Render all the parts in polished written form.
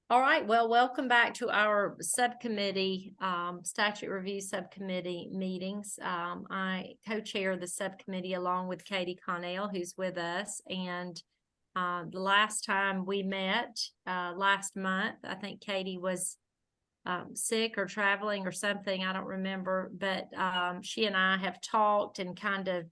All right, well, welcome back to our subcommittee, statute review subcommittee meetings. I co-chair the subcommittee along with Katie Connell, who's with us. And the last time we met, last month, I think Katie was sick or traveling or something, I don't remember, but she and I have talked and kind of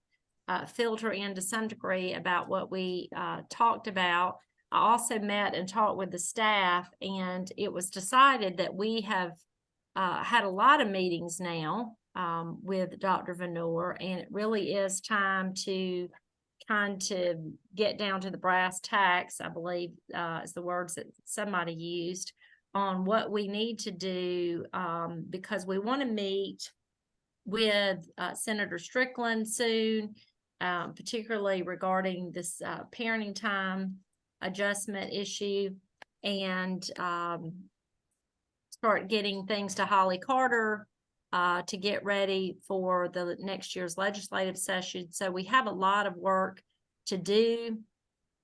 filter in to some degree about what we talked about. I also met and talked with the staff, and it was decided that we have had a lot of meetings now with Dr. Venor, and it really is time to kind of get down to the brass tacks, I believe is the words that somebody used, on what we need to do because we want to meet with Senator Strickland soon, particularly regarding this parenting time adjustment issue, and start getting things to Holly Carter to get ready for the next year's legislative session. So we have a lot of work to do.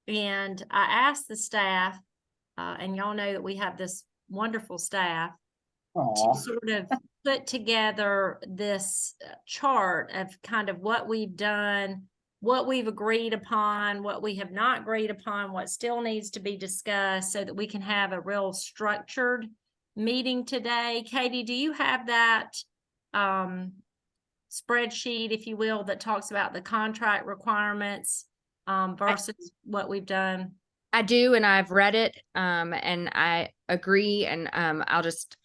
And I asked the staff, and y'all know that we have this wonderful staff, to sort of put together this chart of kind of what we've done, what we've agreed upon, what we have not agreed upon, what still needs to be discussed, so that we can have a real structured meeting today. Katie, do you have that spreadsheet, if you will, that talks about the contract requirements versus what we've done? I do, and I've read it, and I agree, and I'll just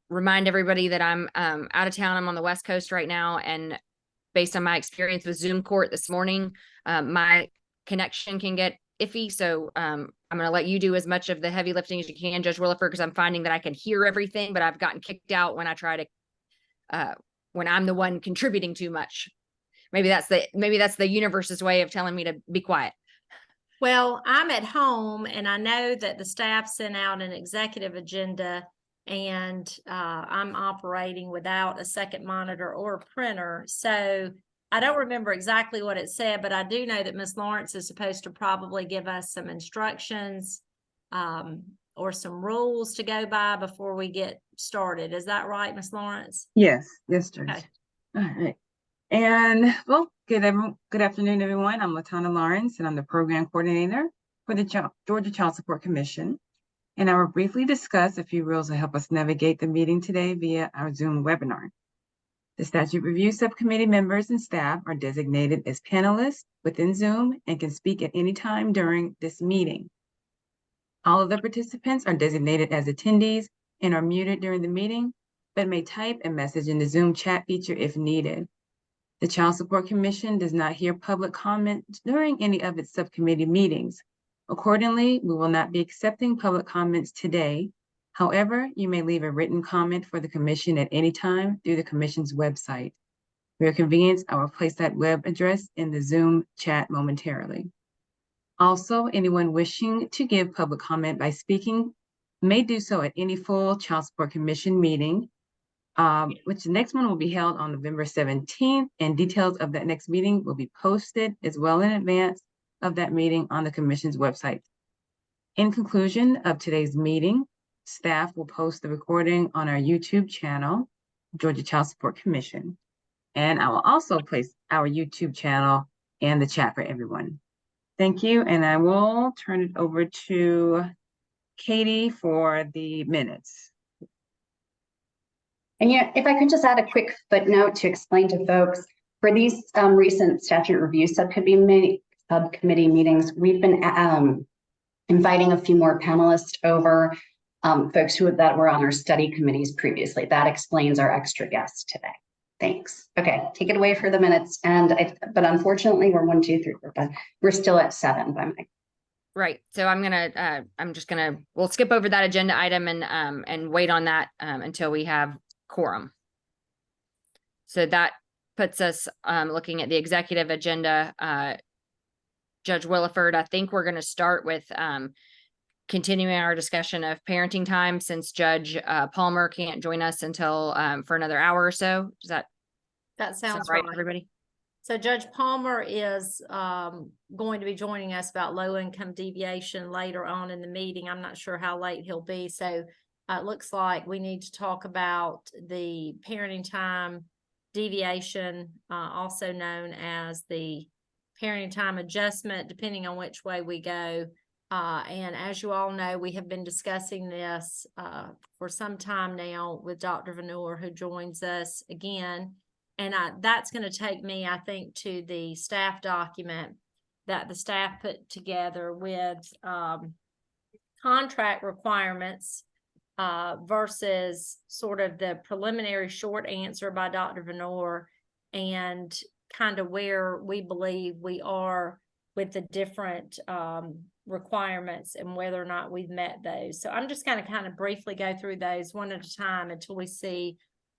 remind everybody that I'm out of town. I'm on the West Coast right now, and based on my experience with Zoom court this morning, my connection can get iffy. So I'm going to let you do as much of the heavy lifting as you can, Judge Williford, because I'm finding that I can hear everything, but I've gotten kicked out when I try to, when I'm the one contributing too much. Maybe that's the universe's way of telling me to be quiet. Well, I'm at home, and I know that the staff sent out an executive agenda, and I'm operating without a second monitor or a printer. So I don't remember exactly what it said, but I do know that Ms. Lawrence is supposed to probably give us some instructions or some rules to go by before we get started. Is that right, Ms. Lawrence? Yes, Judge. Okay. All right. And well, good afternoon, everyone. I'm LaTonna Lawrence, and I'm the program coordinator for the Georgia Child Support Commission. And I will briefly discuss a few rules to help us navigate the meeting today via our Zoom webinar. The Statute Review Subcommittee members and staff are designated as panelists within Zoom and can speak at any time during this meeting. All of the participants are designated as attendees and are muted during the meeting, but may type a message in the Zoom chat feature if needed. The Child Support Commission does not hear public comment during any of its subcommittee meetings. Accordingly, we will not be accepting public comments today. However, you may leave a written comment for the Commission at any time through the Commission's website. For your convenience, I will place that web address in the Zoom chat momentarily. Also, anyone wishing to give public comment by speaking may do so at any full Child Support Commission meeting, which the next one will be held on November 17th, and details of that next meeting will be posted as well in advance of that meeting on the Commission's website. In conclusion of today's meeting, staff will post the recording on our YouTube channel, Georgia Child Support Commission, and I will also place our YouTube channel in the chat for everyone. Thank you, and I will turn it over to Katie for the minutes. And yeah, if I could just add a quick footnote to explain to folks, for these recent statute review subcommittee meetings, we've been inviting a few more panelists over, folks that were on our study committees previously. That explains our extra guests today. Thanks. Okay, take it away for the minutes. But unfortunately, we're 1, 2, 3, 4, 5. We're still at 7 by my. Right. So we'll skip over that agenda item and wait on that until we have quorum. So that puts us looking at the executive agenda. Judge Williford, I think we're going to start with continuing our discussion of parenting time, since Judge Palmer can't join us until for another hour or so. Does that sounds right, right, everybody? So Judge Palmer is going to be joining us about low income deviation later on in the meeting. I'm not sure how late he'll be. So it looks like we need to talk about the parenting time deviation, also known as the parenting time adjustment, depending on which way we go. And as you all know, we have been discussing this for some time now with Dr. Vanor, who joins us again. And that's going to take me, I think, to the staff document that the staff put together with contract requirements versus sort of the preliminary short answer by Dr. Vanor and kind of where we believe we are with the different requirements and whether or not we've met those. So I'm just going to kind of briefly go through those one at a time until we see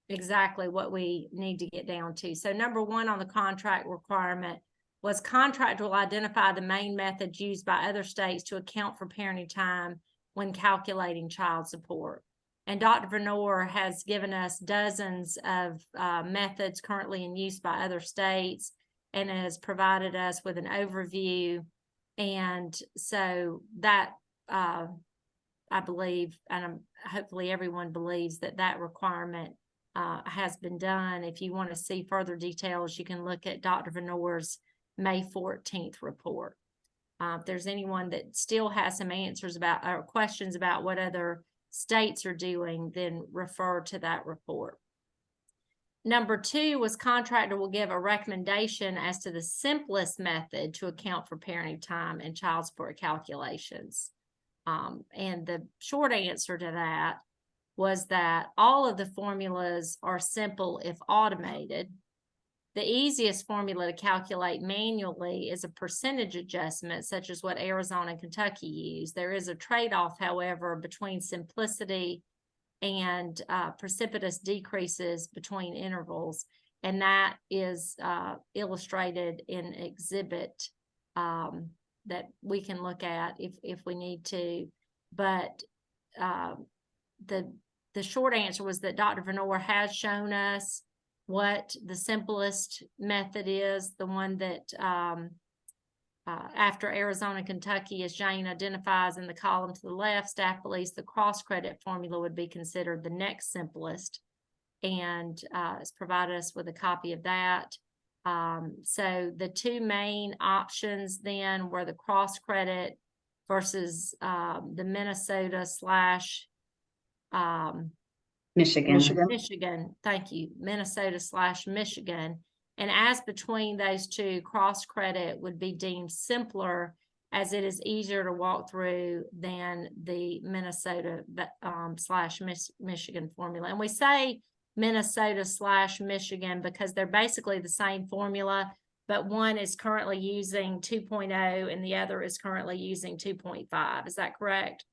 exactly what we need to get down to. So number one on the contract requirement was contract will identify the main methods used by other states to account for parenting time when calculating child support. And Dr. Vanor has given us dozens of methods currently in use by other states and has provided us with an overview. And so that I believe, and hopefully everyone believes that that requirement has been done. If you want to see further details, you can look at Dr. Vanor's May 14th report. If there's anyone that still has some answers about or questions about what other states are doing, then refer to that report. Number two was contractor will give a recommendation as to the simplest method to account for parenting time and child support calculations. And the short answer to that was that all of the formulas are simple if automated. The easiest formula to calculate manually is a percentage adjustment, such as what Arizona and Kentucky use. There is a trade-off, however, between simplicity and precipitous decreases between intervals, and that is illustrated in exhibit that we can look at if we need to. But the short answer was that Dr. Vanor has shown us what the simplest method is, the one that after Arizona and Kentucky, as Jane identifies in the column to the left, staff believes the cross-credit formula would be considered the next simplest, and has provided us with a copy of that. So the two main options then were the cross-credit versus the Minnesota / Michigan, thank you, Minnesota / Michigan. And as between those two, cross credit would be deemed simpler as it is easier to walk through than the Minnesota / Michigan formula. And we say Minnesota / Michigan because they're basically the same formula, but one is currently using 2.0 and the other is currently using 2.5. Is that correct?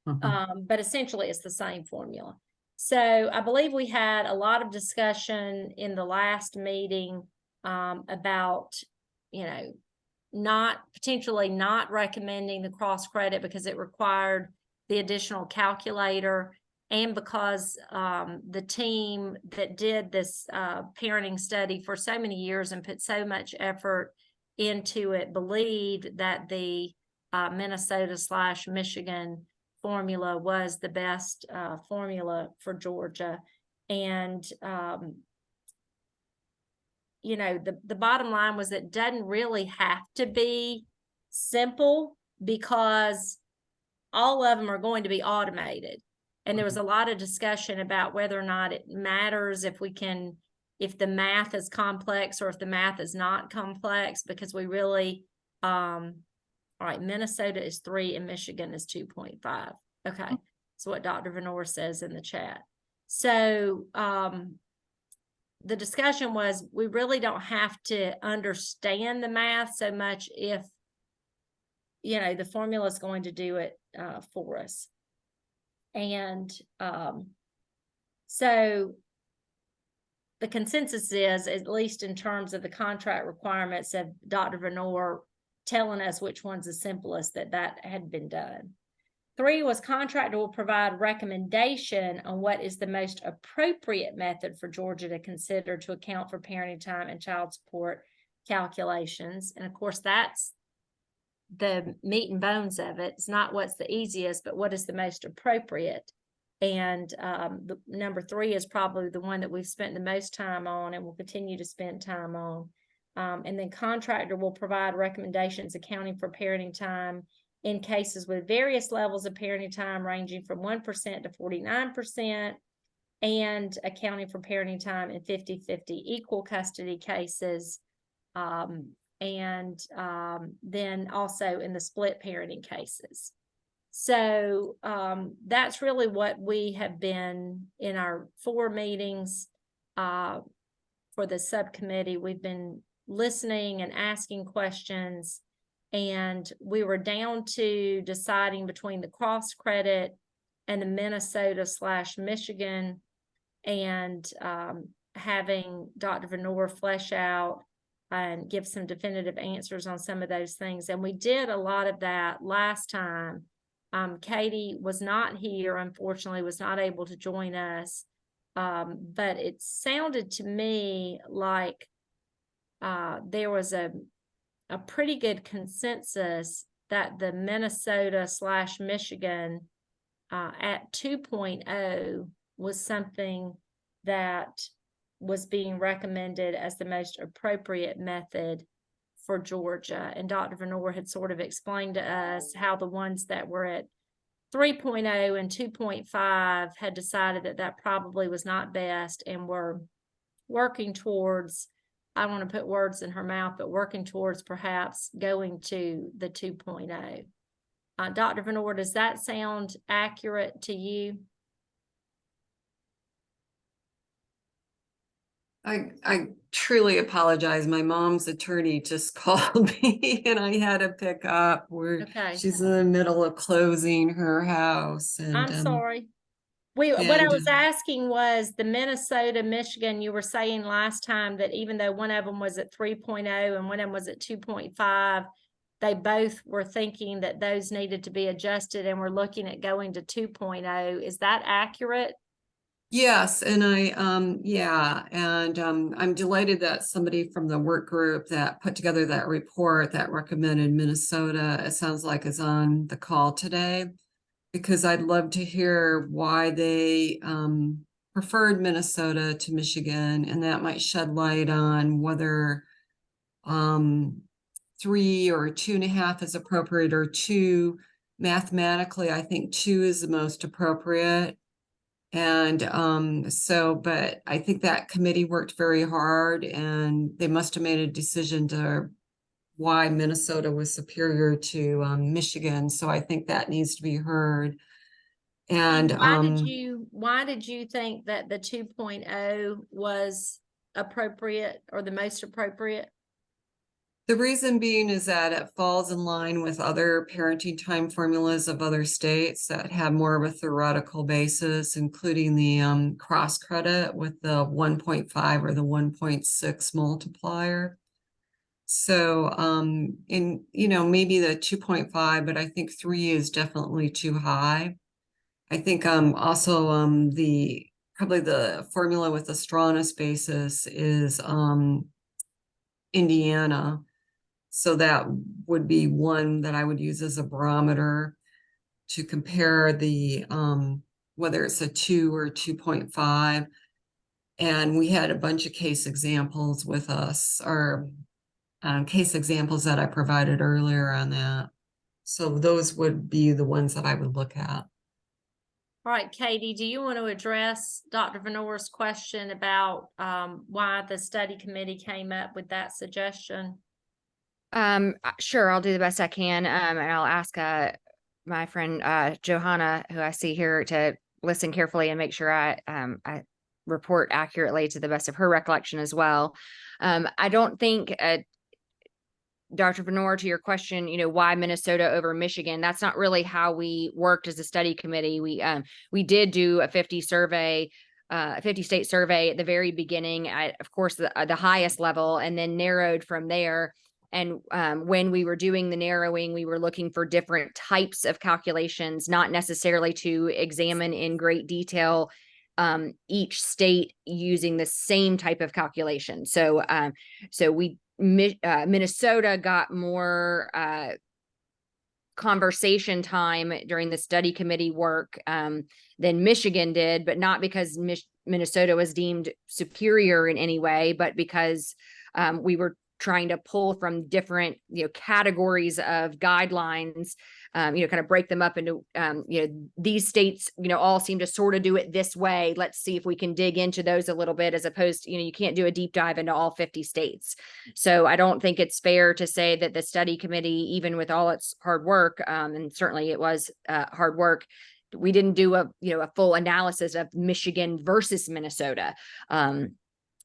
But essentially it's the same formula. So I believe we had a lot of discussion in the last meeting about, potentially not recommending the cross credit because it required the additional calculator, and because the team that did this parenting study for so many years and put so much effort into it believed that the Minnesota / Michigan formula was the best formula for Georgia. And the bottom line was it doesn't really have to be simple because all of them are going to be automated. And there was a lot of discussion about whether or not it matters if the math is complex or if the math is not complex, because we really all right, Minnesota is 3 and Michigan is 2.5. Okay, so what Dr. Vanor says in the chat. So the discussion was we really don't have to understand the math so much if, the formula is going to do it for us. And so the consensus is, at least in terms of the contract requirements of Dr. Vanor telling us which one's the simplest, that had been done. 3 was contractor will provide recommendation on what is the most appropriate method for Georgia to consider to account for parenting time and child support calculations. And of course, that's the meat and bones of it. It's not what's the easiest, but what is the most appropriate. And the number 3 is probably the one that we've spent the most time on and will continue to spend time on. And then contractor will provide recommendations accounting for parenting time in cases with various levels of parenting time ranging from 1% to 49%, and accounting for parenting time in 50-50 equal custody cases, and then also in the split parenting cases. So that's really what we have been in our 4 meetings for the subcommittee. We've been listening and asking questions, and we were down to deciding between the cross credit and the Minnesota/Michigan, and having Dr. Venor flesh out and give some definitive answers on some of those things. And we did a lot of that last time. Katie was not here, unfortunately, was not able to join us. But it sounded to me like there was a pretty good consensus that the Minnesota/Michigan at 2.0 was something that was being recommended as the most appropriate method for Georgia. And Dr. Venor had sort of explained to us how the ones that were at 3.0 and 2.5 had decided that that probably was not best, and were working towards, I don't want to put words in her mouth, but working towards perhaps going to the 2.0. Dr. Venor, does that sound accurate to you? I truly apologize. My mom's attorney just called me and I had to pick up. Okay. She's in the middle of closing her house. And I'm sorry. What I was asking was the Minnesota/Michigan, you were saying last time that even though one of them was at 3.0 and one of them was at 2.5, they both were thinking that those needed to be adjusted and were looking at going to 2.0. Is that accurate? Yes, and I'm delighted that somebody from the work group that put together that report that recommended Minnesota, it sounds like, is on the call today, because I'd love to hear why they preferred Minnesota to Michigan, and that might shed light on whether 3 or 2.5 is appropriate, or 2. Mathematically, I think 2 is the most appropriate. And but I think that committee worked very hard, and they must have made a decision to why Minnesota was superior to Michigan. So I think that needs to be heard. And why did you think that the 2.0 was appropriate, or the most appropriate? The reason being is that it falls in line with other parenting time formulas of other states that have more of a theoretical basis, including the cross credit with the 1.5 or the 1.6 multiplier. So maybe the 2.5, but I think 3 is definitely too high. I think also probably the formula with the strongest basis is Indiana. So that would be one that I would use as a barometer to compare the whether it's a 2 or 2.5. And we had a bunch of case examples with us, or case examples that I provided earlier on that. So those would be the ones that I would look at. All right, Katie, do you want to address Dr. Venor's question about why the study committee came up with that suggestion? Sure, I'll do the best I can. And I'll ask my friend Johanna, who I see here, to listen carefully and make sure I report accurately to the best of her recollection as well. I don't think Dr. Venor, to your question, why Minnesota over Michigan, that's not really how we worked as a study committee. We did do a 50 state survey at the very beginning at, of course, the highest level, and then narrowed from there. And when we were doing the narrowing, we were looking for different types of calculations, not necessarily to examine in great detail each state using the same type of calculation. So Minnesota got more conversation time during the study committee work than Michigan did, but not because Minnesota was deemed superior in any way, but because we were trying to pull from different, categories of guidelines, kind of break them up into, these states, all seem to sort of do it this way. Let's see if we can dig into those a little bit, as opposed to, you can't do a deep dive into all 50 states. So I don't think it's fair to say that the study committee, even with all its hard work, and certainly it was hard work, we didn't do a full analysis of Michigan versus Minnesota.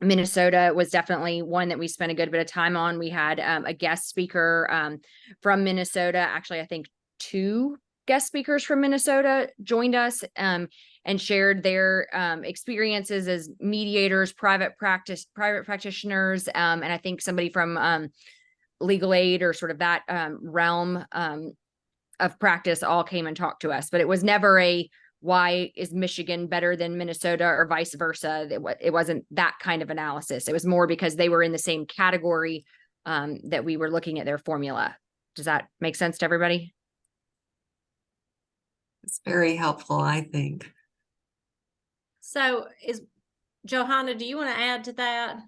Minnesota was definitely one that we spent a good bit of time on. We had a guest speaker from Minnesota. Actually, I think 2 guest speakers from Minnesota joined us and shared their experiences as mediators, private practitioners, and I think somebody from legal aid or sort of that realm of practice all came and talked to us. But it was never a why is Michigan better than Minnesota or vice versa. It wasn't that kind of analysis. It was more because they were in the same category that we were looking at their formula. Does that make sense to everybody? It's very helpful, I think. So Johanna, do you want to add to that?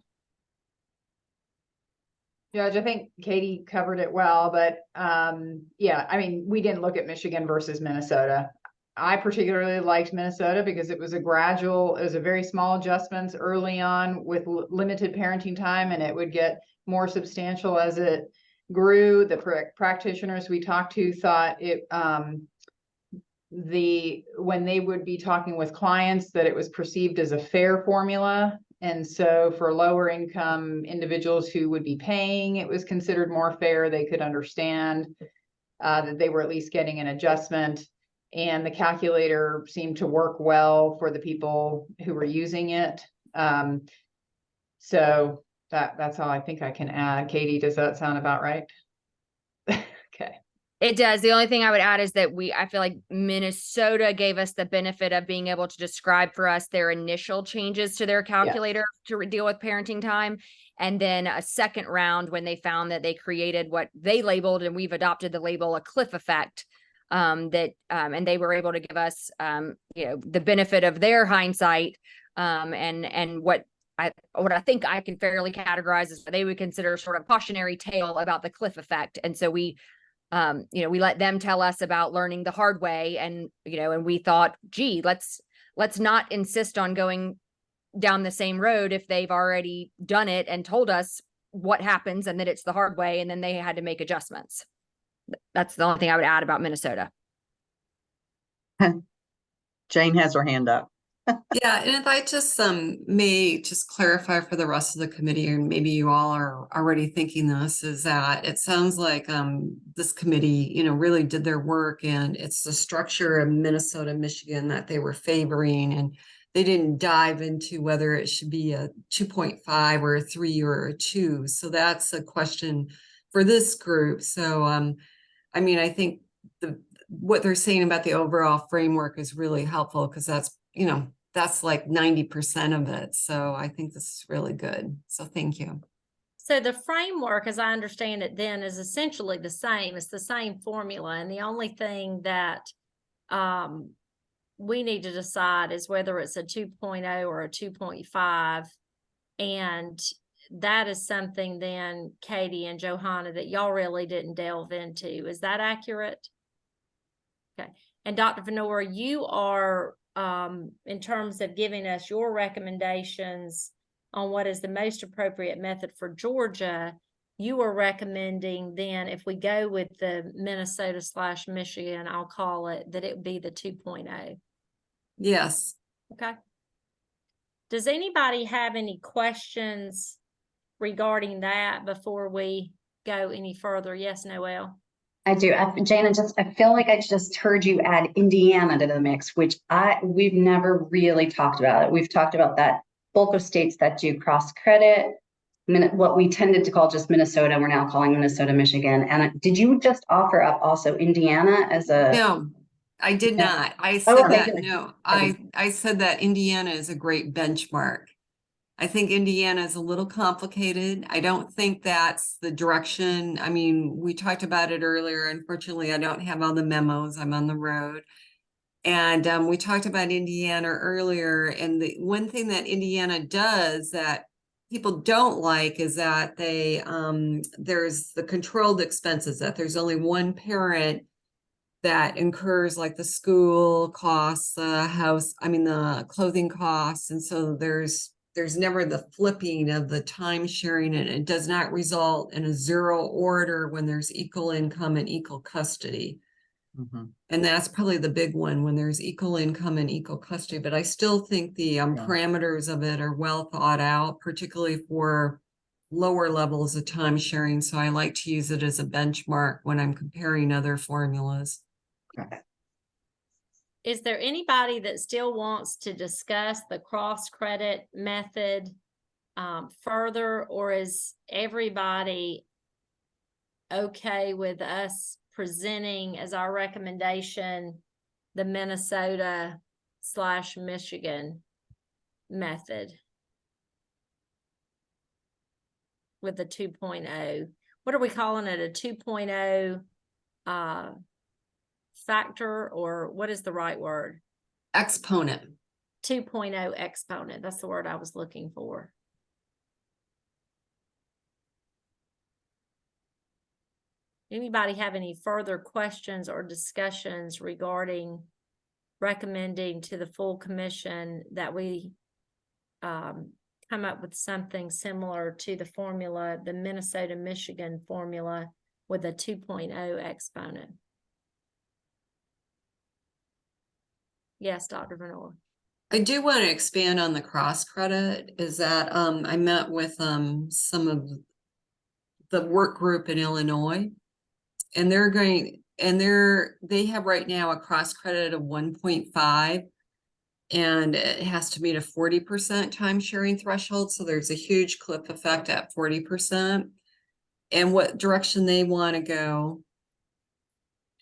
Judge, I think Katie covered it well, but yeah, I mean, we didn't look at Michigan versus Minnesota. I particularly liked Minnesota because it was a very small adjustments early on with limited parenting time, and it would get more substantial as it grew. The practitioners we talked to thought it, when they would be talking with clients, that it was perceived as a fair formula. And so for lower income individuals who would be paying, it was considered more fair. They could understand that they were at least getting an adjustment. And the calculator seemed to work well for the people who were using it. So that's all I think I can add. Katie, does that sound about right? Okay. It does. The only thing I would add is that I feel like Minnesota gave us the benefit of being able to describe for us their initial changes to their calculator to deal with parenting time. And then a second round when they found that they created what they labeled, and we've adopted the label, a cliff effect. And they were able to give us, the benefit of their hindsight, and what I think I can fairly categorize as what they would consider sort of cautionary tale about the cliff effect. And so we let them tell us about learning the hard way, and we thought, gee, let's not insist on going down the same road if they've already done it and told us what happens and that it's the hard way, and then they had to make adjustments. That's the only thing I would add about Minnesota. Jane has her hand up. Yeah, and if I just may just clarify for the rest of the committee, and maybe you all are already thinking this, is that it sounds like this committee, really did their work, and it's the structure of Minnesota, Michigan that they were favoring, and they didn't dive into whether it should be a 2.5 or a 3 or a 2. So that's a question for this group. So I mean, I think what they're saying about the overall framework is really helpful, because that's, that's like 90% of it. So I think this is really good. So thank you. So the framework, as I understand it then, is essentially the same. It's the same formula. And the only thing that we need to decide is whether it's a 2.0 or a 2.5. And that is something then, Katie and Johanna, that y'all really didn't delve into. Is that accurate? Okay. And Dr. Venora, you are, in terms of giving us your recommendations on what is the most appropriate method for Georgia, you are recommending then, if we go with the Minnesota/Michigan, I'll call it, that it would be the 2.0. Yes. Okay. Does anybody have any questions regarding that before we go any further? Yes, Noelle? I do. Jana, I feel like I just heard you add Indiana to the mix, which we've never really talked about it. We've talked about that bulk of states that do cross credit, what we tended to call just Minnesota, we're now calling Minnesota, Michigan. And did you just offer up also Indiana as a? No, I did No. not. I Oh, said that, okay. no, I said that Indiana is a great benchmark. I think Indiana is a little complicated. I don't think that's the direction. I mean, we talked about it earlier. Unfortunately, I don't have all the memos. I'm on the road. And we talked about Indiana earlier. And the one thing that Indiana does that people don't like is that they there's the controlled expenses, that there's only one parent that incurs like the school costs, the house, I mean, the clothing costs. And so there's never the flipping of the time sharing, and it does not result in a zero order when there's equal income and equal custody. Mhm. And that's probably the big one, when there's equal income and equal custody. But I still think the parameters of it are well thought out, particularly for lower levels of time sharing. So I like to use it as a benchmark when I'm comparing other formulas. Is there anybody that still wants to discuss the cross credit method further, or is everybody okay with us presenting as our recommendation the Minnesota/Michigan method with the 2.0? What are we calling it? A 2.0 factor, or what is the right word? Exponent. 2.0 exponent. That's the word I was looking for. Anybody have any further questions or discussions regarding recommending to the full commission that we come up with something similar to the formula, the Minnesota-Michigan formula with a 2.0 exponent? Yes, Dr. Vernor. I do want to expand on the cross credit, is that I met with some of the work group in Illinois, and they have right now a cross credit of 1.5, and it has to meet a 40% time sharing threshold. So there's a huge cliff effect at 40%, and what direction they want to go.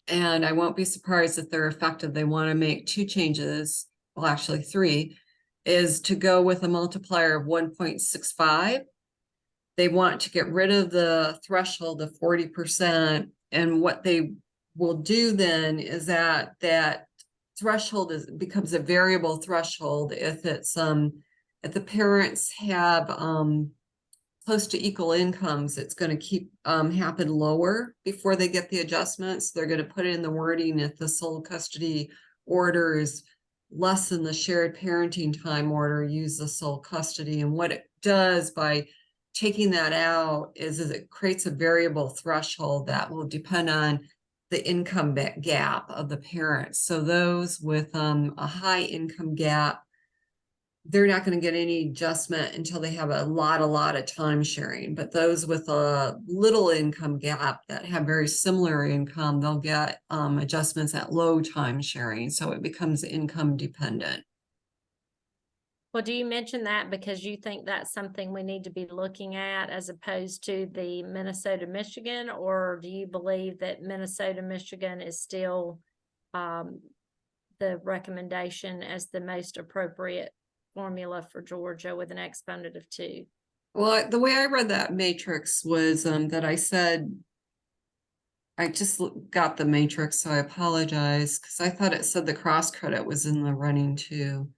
And I won't be surprised if they're effective. They want to make 2 changes. Well, actually 3, is to go with a multiplier of 1.65. They want to get rid of the threshold of 40%. And what they will do then is that threshold becomes a variable threshold if it's if the parents have close to equal incomes, it's going to keep happen lower before they get the adjustments. They're going to put in the wording if the sole custody order is less than the shared parenting time order, use the sole custody. And what it does by taking that out is it creates a variable threshold that will depend on the income gap of the parents. So those with a high income gap, they're not going to get any adjustment until they have a lot of time sharing. But those with a little income gap that have very similar income, they'll get adjustments at low time sharing. So it becomes income dependent. Well, do you mention that because you think that's something we need to be looking at as opposed to the Minnesota-Michigan, or do you believe that Minnesota-Michigan is still the recommendation as the most appropriate formula for Georgia with an exponent of 2? Well, the way I read that matrix was that I said, I just got the matrix, so I apologize, because I thought it said the cross credit was in the running too.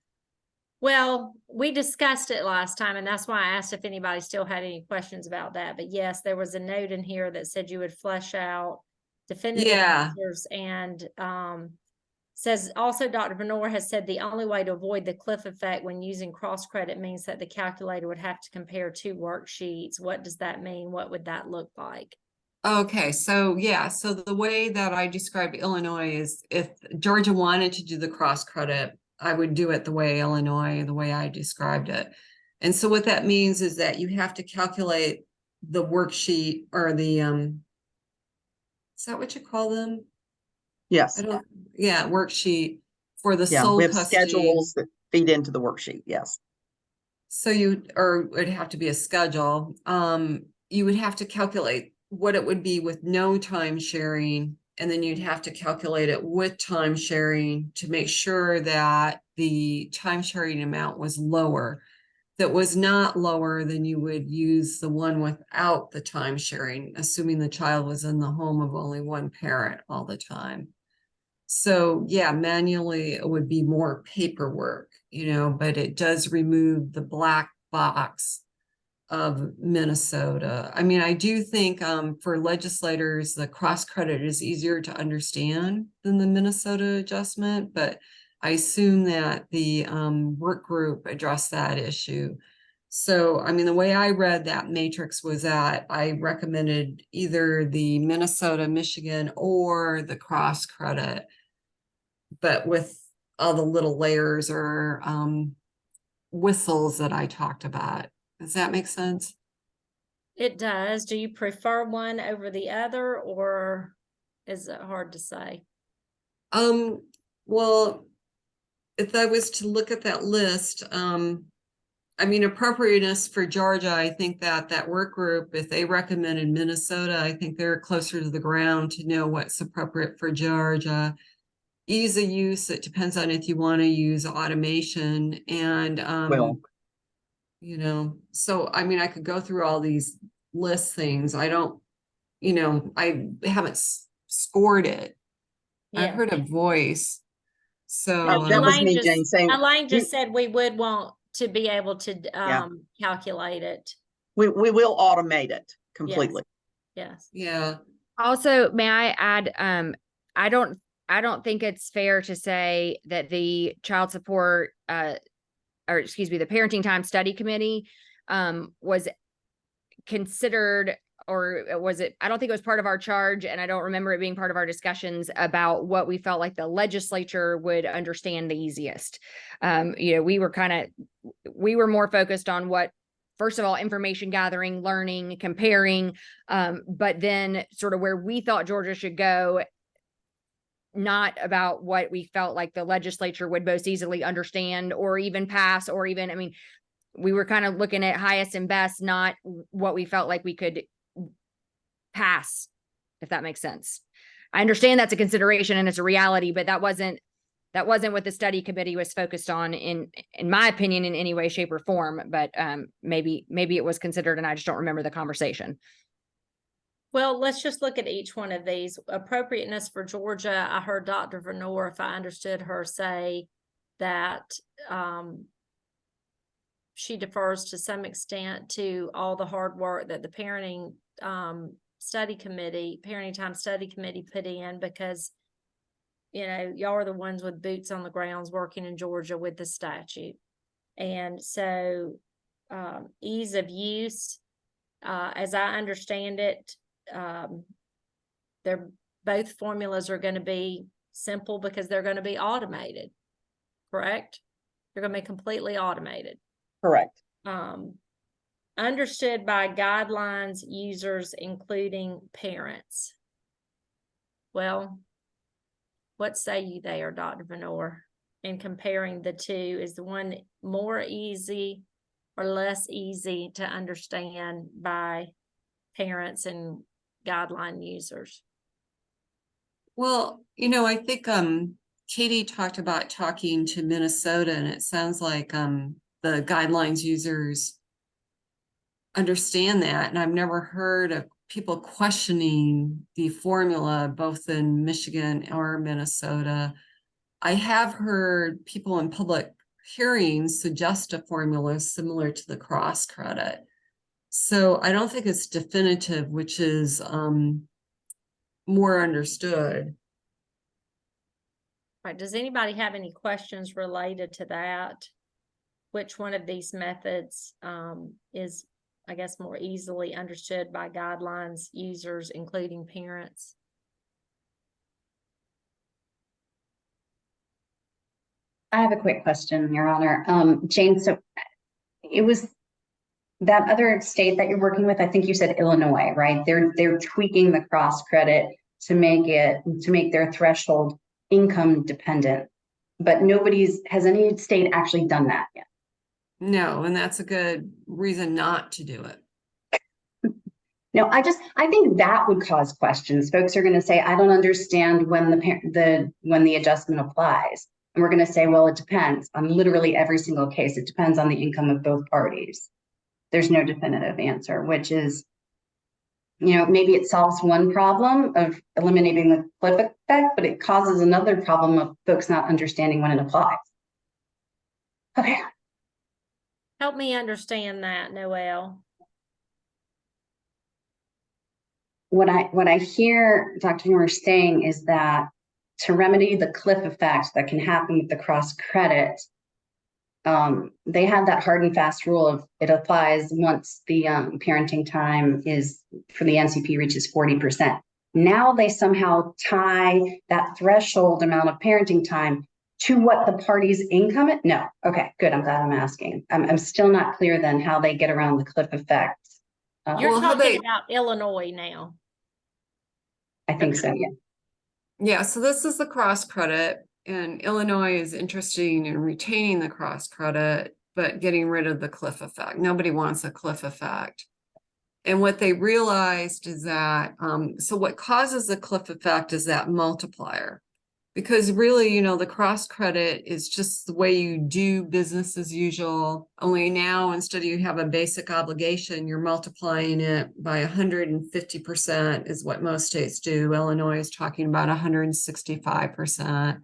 Well, we discussed it last time, and that's why I asked if anybody still had any questions about that. But yes, there was a note in here that said you would flesh out definitive answers, and says also Dr. Vernor has said the only way to avoid the cliff effect when using cross credit means that the calculator would have to compare 2 worksheets. What does that mean? What would that look like? Okay, so yeah, so the way that I described Illinois is if Georgia wanted to do the cross credit, I would do it the way I described it. And so what that means is that you have to calculate the worksheet, or the is that what you call them? Yes. Worksheet for the Yeah, sole we have custody. schedules that feed into the worksheet. Yes. So or it'd have to be a schedule. You would have to calculate what it would be with no time sharing. And then you'd have to calculate it with time sharing to make sure that the time sharing amount was lower. That was not lower than you would use the one without the time sharing, assuming the child was in the home of only one parent all the time. So yeah, manually it would be more paperwork, but it does remove the black box of Minnesota. I mean, I do think for legislators, the cross credit is easier to understand than the Minnesota adjustment, but I assume that the work group addressed that issue. So, I mean, the way I read that matrix was that I recommended either the Minnesota, Michigan, or the cross credit, but with all the little layers or whistles that I talked about. Does that make sense? It does. Do you prefer one over the other, or is it hard to say? Well, if I was to look at that list, I mean, appropriateness for Georgia, I think that work group, if they recommended Minnesota, I think they're closer to the ground to know what's appropriate for Georgia. Ease of use, it depends on if you want to use automation and, Well, so, I mean, I could go through all these list things. I don't, I haven't scored it. I Yeah. heard a voice. So, that was me, Elaine Jane, saying Elaine just said we would want to be able to Yeah. calculate it. we will automate it completely. Yes. yeah. Also, may I add, I don't think it's fair to say that the child support, or excuse me, the parenting time study committee, was considered, or was it, I don't think it was part of our charge, and I don't remember it being part of our discussions about what we felt like the legislature would understand the easiest. We were more focused on what, first of all, information gathering, learning, comparing, but then sort of where we thought Georgia should go, not about what we felt like the legislature would most easily understand or even pass, or even, I mean, we were kind of looking at highest and best, not what we felt like we could pass, if that makes sense. I understand that's a consideration and it's a reality, but that wasn't what the study committee was focused on in my opinion, in any way, shape, or form. But maybe it was considered and I just don't remember the conversation. Well, let's just look at each one of these. Appropriateness for Georgia, I heard Dr. Venor, if I understood her, say that she defers to some extent to all the hard work that the parenting time study committee put in, because y'all are the ones with boots on the grounds working in Georgia with the statute. And so ease of use, as I understand it, both formulas are going to be simple because they're going to be automated, correct? They're going to be completely automated. Correct. Understood by guidelines users, including parents. Well, what say you there, Dr. Venor, in comparing the two? Is the one more easy or less easy to understand by parents and guideline users? Well, I think Katie talked about talking to Minnesota, and it sounds like the guidelines users understand that. And I've never heard of people questioning the formula, both in Michigan or Minnesota. I have heard people in public hearings suggest a formula similar to the cross credit. So I don't think it's definitive, which is more understood. Right. Does anybody have any questions related to that? Which one of these methods is, I guess, more easily understood by guidelines users, including parents? I have a quick question, Your Honor. Jane, so it was that other state that you're working with, I think you said Illinois, right? They're tweaking the cross credit to make their threshold income dependent, but has any state actually done that yet? No, and that's a good reason not to do it. No, I think that would cause questions. Folks are going to say, I don't understand when when the adjustment applies. And we're going to say, well, it depends on literally every single case. It depends on the income of both parties. There's no definitive answer, which is, maybe it solves one problem of eliminating the cliff effect, but it causes another problem of folks not understanding when it applies. Okay. Help me understand that, Noelle. What I hear Dr. Moore saying is that to remedy the cliff effect that can happen with the cross credit, they have that hard and fast rule of it applies once the parenting time is for the NCP reaches 40%. Now they somehow tie that threshold amount of parenting time to what the party's income is? No. Okay, good. I'm glad I'm asking. I'm still not clear then how they get around the cliff effect. You're Well, how talking they- about Illinois now. I think so, yeah. Yeah, so this is the cross credit, and Illinois is interested in retaining the cross credit, but getting rid of the cliff effect. Nobody wants a cliff effect. And what they realized is that, so what causes the cliff effect is that multiplier. Because really, the cross credit is just the way you do business as usual. Only now, instead of you have a basic obligation, you're multiplying it by 150% is what most states do. Illinois is talking about 165%.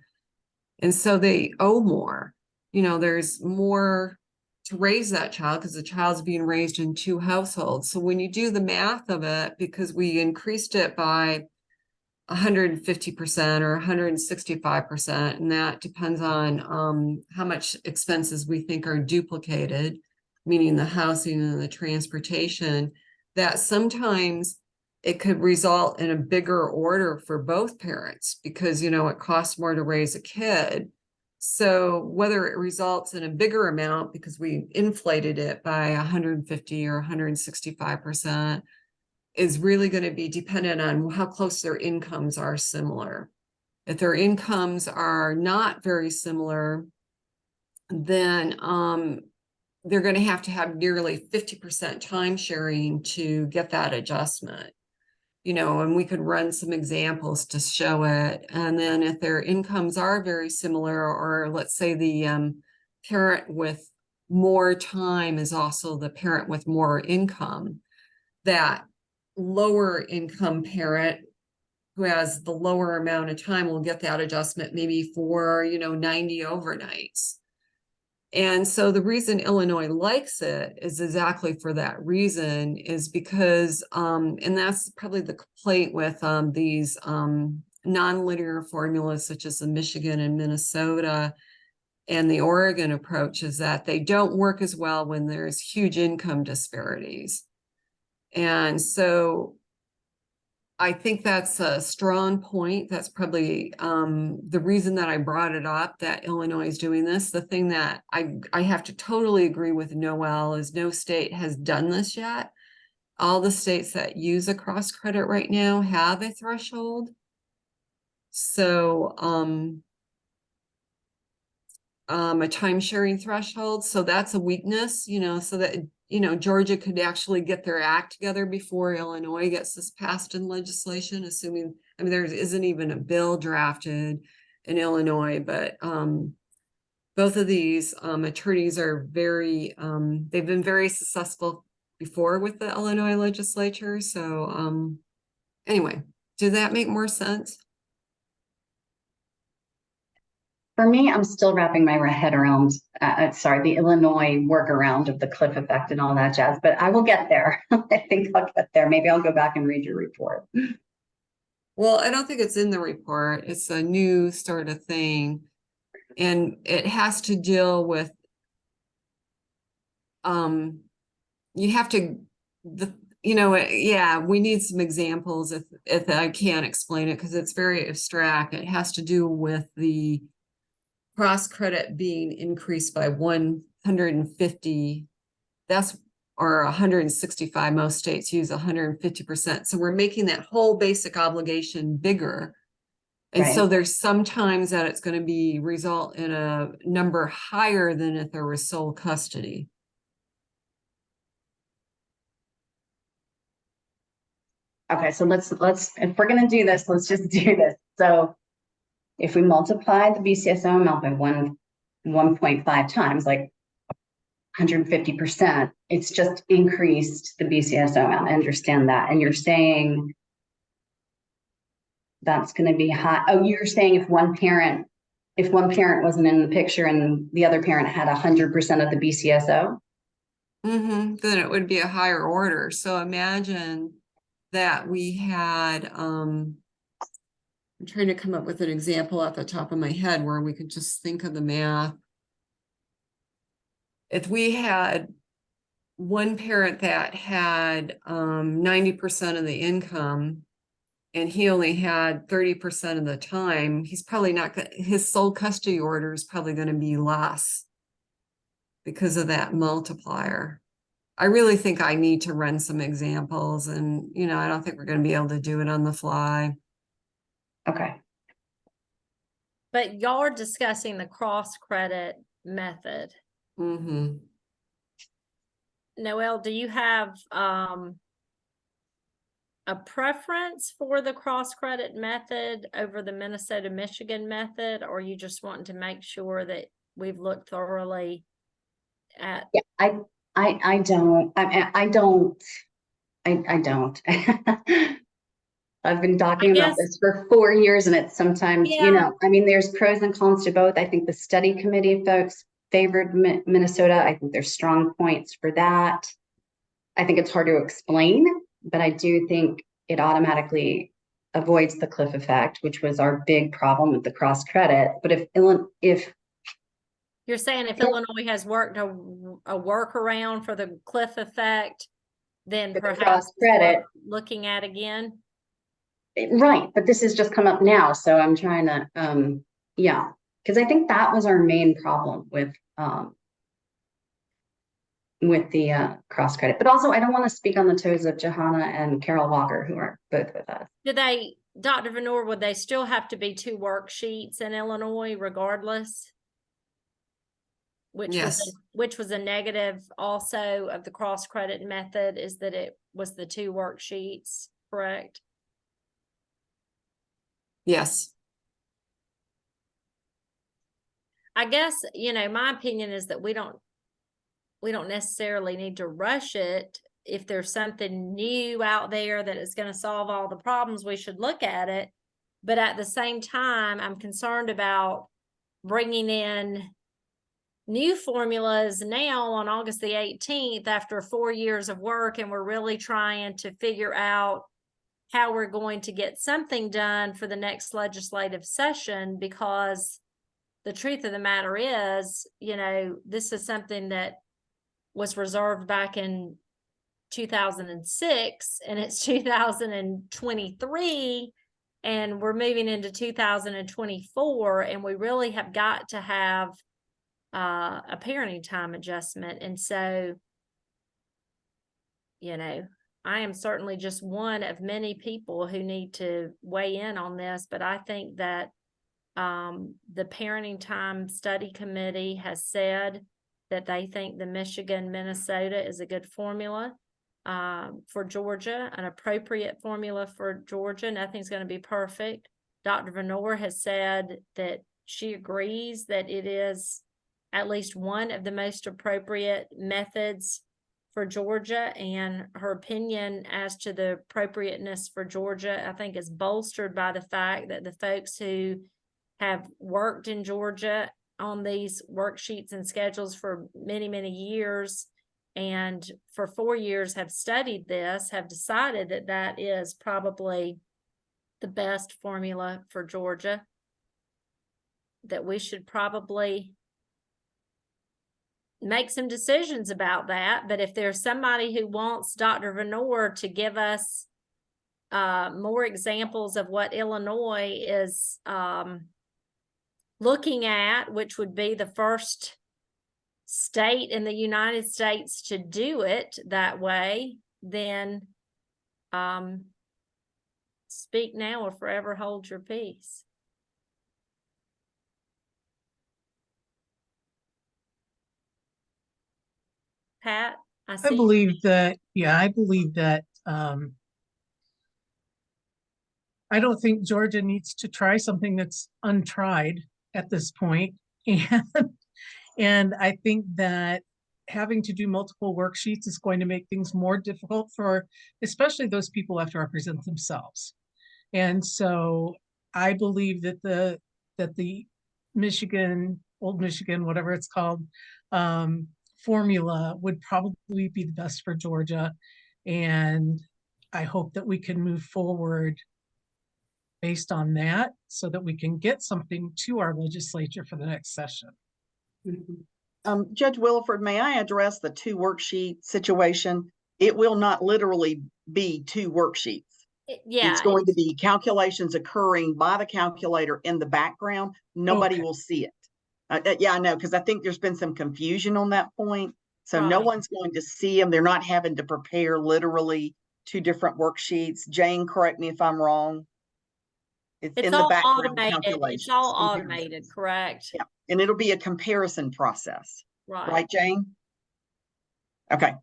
And so they owe more. There's more to raise that child because the child's being raised in two households. So when you do the math of it, because we increased it by 150% or 165%, and that depends on how much expenses we think are duplicated, meaning the housing and the transportation, that sometimes it could result in a bigger order for both parents because, it costs more to raise a kid. So whether it results in a bigger amount because we inflated it by 150 or 165%, is really going to be dependent on how close their incomes are similar. If their incomes are not very similar, then they're going to have nearly 50% time sharing to get that adjustment. And we could run some examples to show it. And then if their incomes are very similar, or let's say the parent with more time is also the parent with more income, that lower income parent who has the lower amount of time will get that adjustment maybe for 90 overnights. And so the reason Illinois likes it is exactly for that reason, is because and that's probably the complaint with these non-linear formulas such as the Michigan and Minnesota and the Oregon approach, is that they don't work as well when there's huge income disparities. And so I think that's a strong point. That's probably the reason that I brought it up, that Illinois is doing this. The thing that I have to totally agree with Noelle is no state has done this yet. All the states that use a cross credit right now have a threshold. So a time sharing threshold. So that's a weakness, so that Georgia could actually get their act together before Illinois gets this passed in legislation, assuming, there isn't even a bill drafted in Illinois, but both of these attorneys are they've been very successful before with the Illinois legislature. So anyway, did that make more sense? For me, I'm still wrapping my head around, the Illinois workaround of the cliff effect and all that jazz, but I will get there. I think I'll get there. Maybe I'll go back and read your report. Well, I don't think it's in the report. It's a new sort of thing. And it has to deal with, you have to, we need some examples if I can't explain it because it's very abstract. It has to do with the cross credit being increased by 150, or 165, most states use 150%. So we're making that whole basic obligation bigger. And so there's sometimes that it's going to result in a number higher than if there was sole custody. Okay, so let's, if we're gonna do this, let's just do this. So if we multiply the BCSO amount by 1.5 times, like 150%, it's just increased the BCSO amount. I understand that. And you're saying that's gonna be high. Oh, you're saying if one parent wasn't in the picture and the other parent had 100% of the BCSO? Then it would be a higher order. So imagine that we had, I'm trying to come up with an example at the top of my head where we could just think of the math. If we had one parent that had 90% of the income and he only had 30% of the time, he's probably not gonna, his sole custody order is probably going to be less because of that multiplier. I really think I need to run some examples and, I don't think we're going to be able to do it on the fly. Okay. But y'all are discussing the cross credit method. Mm-hmm. Noelle, do you have a preference for the cross credit method over the Minnesota Michigan method, or you just wanting to make sure that we've looked thoroughly at? Yeah, I don't. I don't. I've been talking about this for 4 years, and it's sometimes, Yeah. I mean, there's pros and cons to both. I think the study committee folks favored Minnesota. I think there's strong points for that. I think it's hard to explain, but I do think it automatically avoids the cliff effect, which was our big problem with the cross credit. But if You're saying if Illinois has worked a workaround for the cliff effect, then the perhaps cross it's worth credit, looking at again. right, but this has just come up now, so I'm trying to, yeah, because I think that was our main problem with the cross credit. But also, I don't want to speak on the toes of Johanna and Carol Walker, who are both with us. Dr. Venor, would they still have to be 2 worksheets in Illinois regardless? Yes. Which was a negative also of the cross credit method, is that it was the 2 worksheets, correct? Yes. I guess, my opinion is that we don't necessarily need to rush it. If there's something new out there that is going to solve all the problems, we should look at it. But at the same time, I'm concerned about bringing in new formulas now on August the 18th after 4 years of work, and we're really trying to figure out how we're going to get something done for the next legislative session, because the truth of the matter is, this is something that was reserved back in 2006 and it's 2023 and we're moving into 2024, and we really have got to have a parenting time adjustment. And so, I am certainly just one of many people who need to weigh in on this, but I think that the Parenting Time Study Committee has said that they think the Michigan-Minnesota is a good formula for Georgia, an appropriate formula for Georgia. Nothing's going to be perfect. Dr. Venor has said that she agrees that it is at least one of the most appropriate methods for Georgia, and her opinion as to the appropriateness for Georgia, I think, is bolstered by the fact that the folks who have worked in Georgia on these worksheets and schedules for many, many years, and for 4 years have studied this, have decided that that is probably the best formula for Georgia, that we should probably make some decisions about that. But if there's somebody who wants Dr. Venor to give us more examples of what Illinois is looking at, which would be the first state in the United States to do it that way, then speak now or forever hold your peace. Pat, I I see. believe that, I believe that I don't think Georgia needs to try something that's untried at this point. And I think that having to do multiple worksheets is going to make things more difficult for especially those people who have to represent themselves. And so I believe that the Michigan, Old Michigan, whatever it's called, formula would probably be the best for Georgia. And I hope that we can move forward based on that so that we can get something to our legislature for the next session. Judge Williford, may I address the 2 worksheet situation? It will not literally be 2 worksheets. Yeah. It's going to be calculations occurring by the calculator in the background. Nobody will see it. Yeah, I know, because I think there's been some confusion on that point. So no Right. one's going to see them. They're not having to prepare literally 2 different worksheets. Jane, correct me if I'm wrong. It's in It's the all background automated. It's calculations. all comparisons. automated, correct? Yeah, and it'll be a comparison process. Right. Right, Jane? Okay.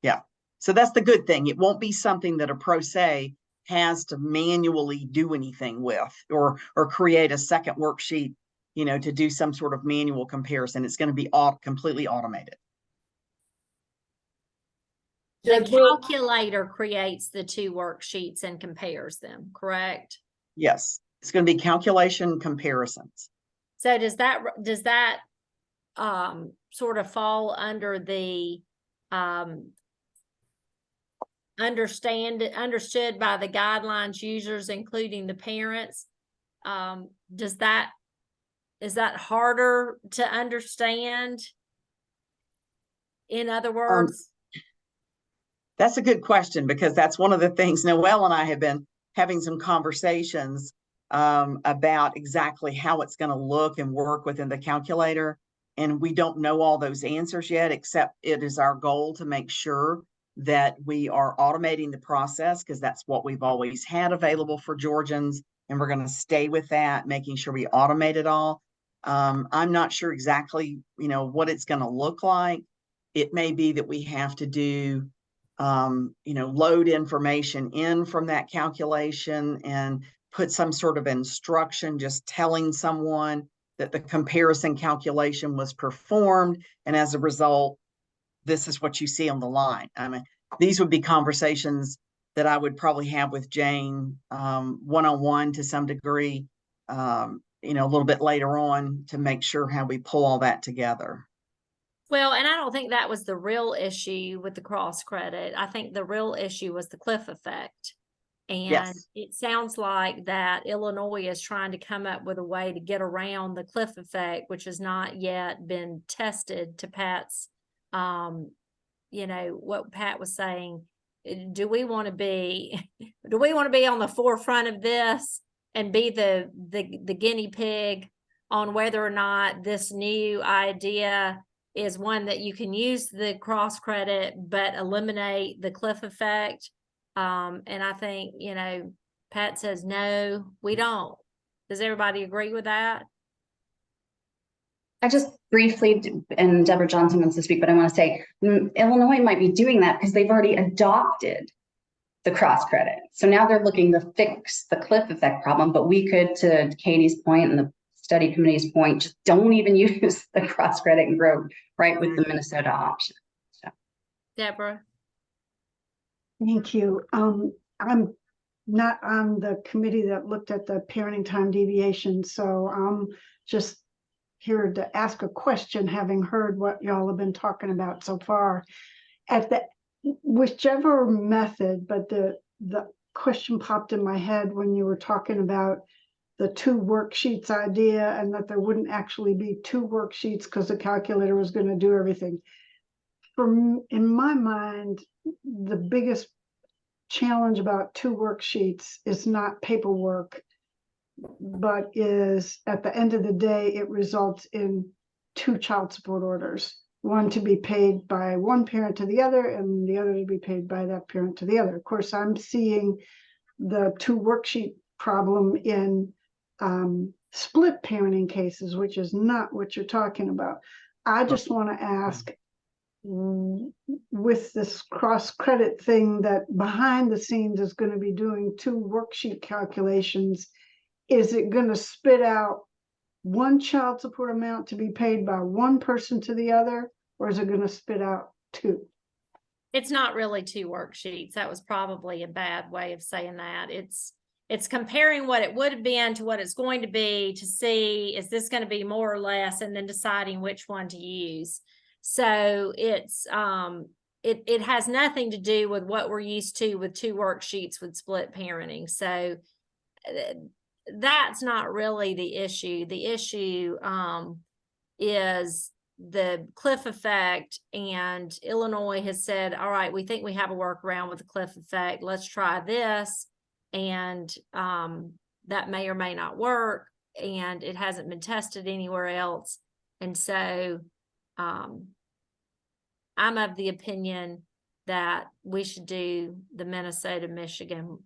Yeah. So that's the good thing. It won't be something that a pro se has to manually do anything with or create a second worksheet, to do some sort of manual comparison. It's going to be completely automated. The Judge Will- calculator creates the 2 worksheets and compares them, correct? Yes. It's going to be calculation comparisons. So does that sort of fall under the understood by the guidelines users, including the parents? Is that harder to understand? In other words, That's a good question, because that's one of the things Noelle and I have been having some conversations about exactly how it's going to look and work within the calculator. And we don't know all those answers yet, except it is our goal to make sure that we are automating the process, because that's what we've always had available for Georgians. And we're going to stay with that, making sure we automate it all. I'm not sure exactly, what it's going to look like. It may be that we have to do, load information in from that calculation and put some sort of instruction, just telling someone that the comparison calculation was performed. And as a result, this is what you see on the line. I mean, these would be conversations that I would probably have with Jane one-on-one to some degree, a little bit later on, to make sure how we pull all that together. well, and I don't think that was the real issue with the cross credit. I think the real issue was the cliff effect. And Yes. it sounds like that Illinois is trying to come up with a way to get around the cliff effect, which has not yet been tested, to Pat's, what Pat was saying. Do we want to be on the forefront of this and be the guinea pig on whether or not this new idea is one that you can use the cross credit but eliminate the cliff effect? And I think, Pat says, no, we don't. Does everybody agree with that? I just briefly, and Deborah Johnson wants to speak, but I want to say Illinois might be doing that because they've already adopted the cross credit. So now they're looking to fix the cliff effect problem, but we could, to Katie's point and the study committee's point, just don't even use the cross credit and grow right with the Minnesota option. So. Deborah? Thank you. I'm not on the committee that looked at the parenting time deviation, so I'm just here to ask a question, having heard what y'all have been talking about so far. At the whichever method, but the question popped in my head when you were talking about the 2 worksheets idea, and that there wouldn't actually be 2 worksheets because the calculator was going to do everything. In my mind, the biggest challenge about 2 worksheets is not paperwork, but is at the end of the day, it results in 2 child support orders, one to be paid by one parent to the other and the other to be paid by that parent to the other. Of course, I'm seeing the 2 worksheet problem in split parenting cases, which is not what you're talking about. I just want to ask, with this cross credit thing that behind the scenes is going to be doing 2 worksheet calculations, is it going to spit out one child support amount to be paid by one person to the other, or is it going to spit out 2? It's not really 2 worksheets. That was probably a bad way of saying that. It's comparing what it would have been to what it's going to be to see, is this going to be more or less, and then deciding which one to use. So it's, it has nothing to do with what we're used to with 2 worksheets with split parenting. So that's not really the issue. The issue, is the cliff effect, and Illinois has said, all right, we think we have a workaround with the cliff effect. Let's try this. And that may or may not work, and it hasn't been tested anywhere else. And so I'm of the opinion that we should do the Minnesota, Michigan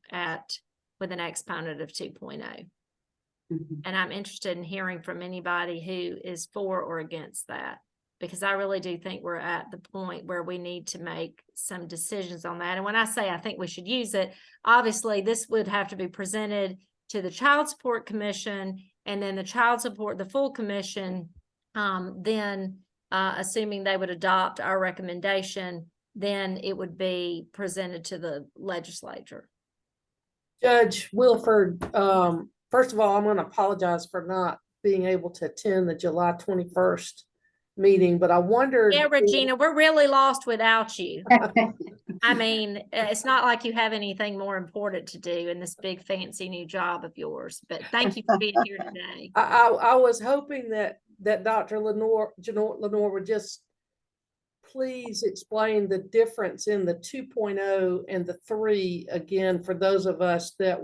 with an exponent of 2.0. And I'm interested in hearing from anybody who is for or against that, because I really do think we're at the point where we need to make some decisions on that. And when I say I think we should use it, obviously this would have to be presented to the Child Support Commission, and then the full commission, then assuming they would adopt our recommendation, then it would be presented to the legislature. Judge Wilford, first of all, I'm going to apologize for not being able to attend the July 21st meeting, but I wondered. Yeah, Regina, we're really lost without you. I mean, it's not like you have anything more important to do in this big fancy new job of yours, but thank you for being here today. I was hoping that Dr. Lenore would just please explain the difference in the 2.0 and the 3 again, for those of us that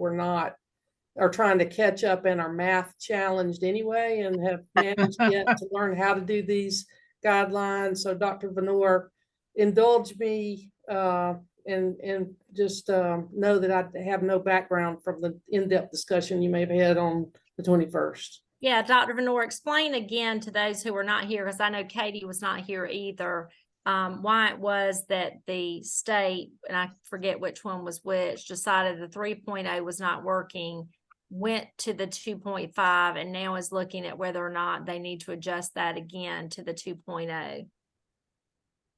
are trying to catch up and are math challenged anyway and have managed yet to learn how to do these guidelines. So Dr. Venor, indulge me and just know that I have no background from the in-depth discussion you may have had on the 21st. Yeah, Dr. Venor, explain again to those who are not here, because I know Katie was not here either, why it was that the state, and I forget which one was which, decided the 3.0 was not working, went to the 2.5, and now is looking at whether or not they need to adjust that again to the 2.0.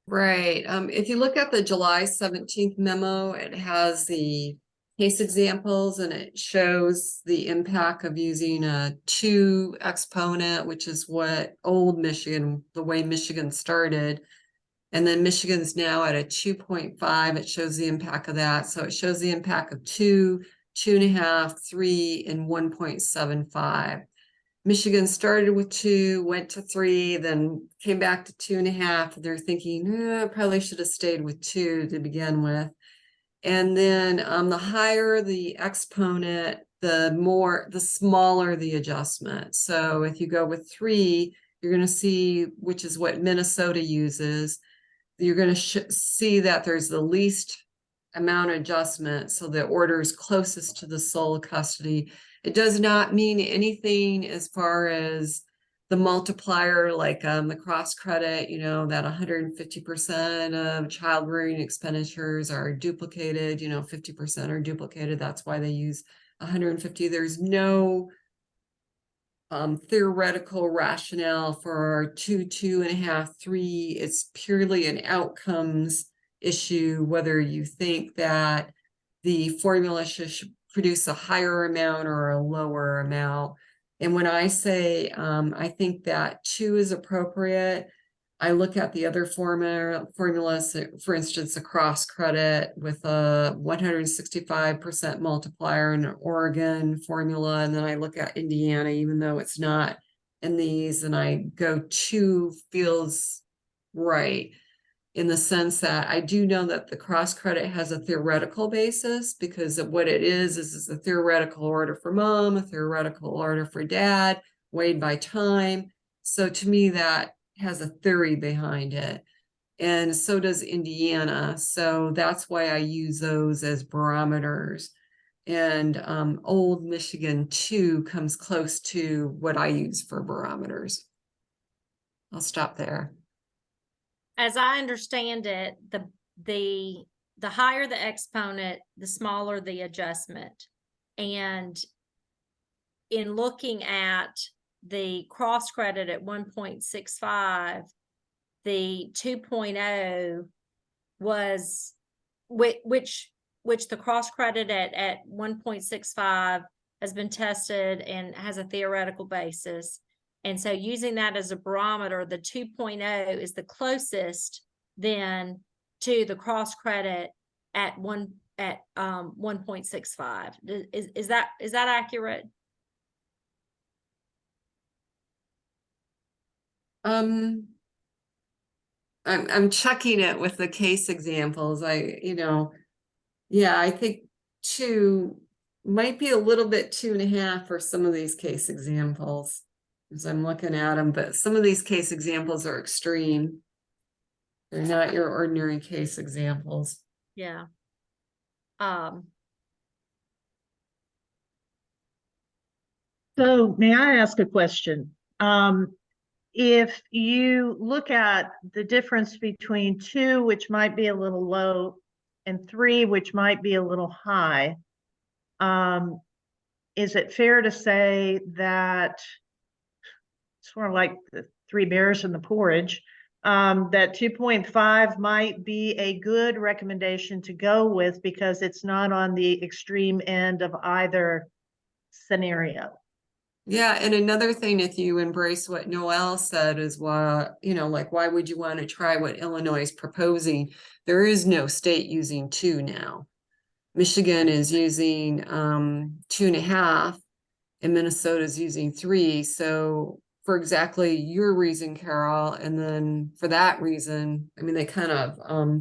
Right. If you look at the July 17th memo, it has the case examples, and it shows the impact of using a 2 exponent, which is what old Michigan, the way Michigan started. And then Michigan's now at a 2.5. It shows the impact of that. So it shows the impact of 2, 2.5, 3, and 1.75. Michigan started with 2, went to 3, then came back to 2.5. They're thinking, probably should have stayed with 2 to begin with. And then the higher the exponent, the smaller the adjustment. So if you go with 3, you're going to see, which is what Minnesota uses, you're going to see that there's the least amount of adjustment. So the order is closest to the sole custody. It does not mean anything as far as the multiplier, like the cross credit, that 150% of child rearing expenditures are duplicated, 50% are duplicated. That's why they use 150. There's no theoretical rationale for 2, 2.5, 3. It's purely an outcomes issue, whether you think that the formula should produce a higher amount or a lower amount. And when I say I think that 2 is appropriate, I look at the other formulas, for instance, a cross credit with a 165% multiplier in an Oregon formula. And then I look at Indiana, even though it's not in these, and I go 2 feels right, in the sense that I do know that the cross credit has a theoretical basis, because of what it is a theoretical order for mom, a theoretical order for dad, weighed by time. So to me, that has a theory behind it. And so does Indiana. So that's why I use those as barometers. And old Michigan 2 comes close to what I use for barometers. I'll stop there. as I understand it, the higher the exponent, the smaller the adjustment. And in looking at the cross credit at 1.65, the 2.0 was which the cross credit at 1.65 has been tested and has a theoretical basis. And so using that as a barometer, the 2.0 is the closest then to the cross credit at 1.65. Is that accurate? I'm checking it with the case examples. Yeah, I think 2 might be a little bit 2.5 for some of these case examples as I'm looking at them, but some of these case examples are extreme. They're not your ordinary case examples. Yeah. So may I ask a question? If you look at the difference between 2, which might be a little low, and 3, which might be a little high, is it fair to say that sort of like the 3 bears in the porridge, that 2.5 might be a good recommendation to go with because it's not on the extreme end of either scenario? Yeah, and another thing, if you embrace what Noel said, is why, like, why would you want to try what Illinois is proposing? There is no state using 2 now. Michigan is using 2.5, and Minnesota is using 3. So for exactly your reason, Carol, and then for that reason, I mean, they kind of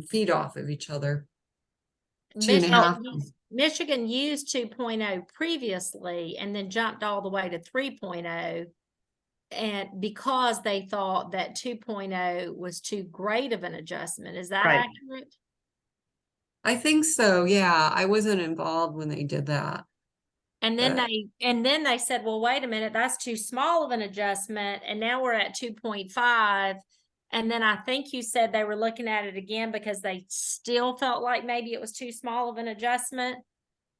feed off of each other. 2.5. Michigan used 2.0 previously and then jumped all the way to 3.0, and because they thought that 2.0 was too great of an adjustment. Is that Right. accurate? I think so. Yeah, I wasn't involved when they did that. And then they said, well, wait a minute, that's too small of an adjustment. And now we're at 2.5. And then I think you said they were looking at it again because they still felt like maybe it was too small of an adjustment.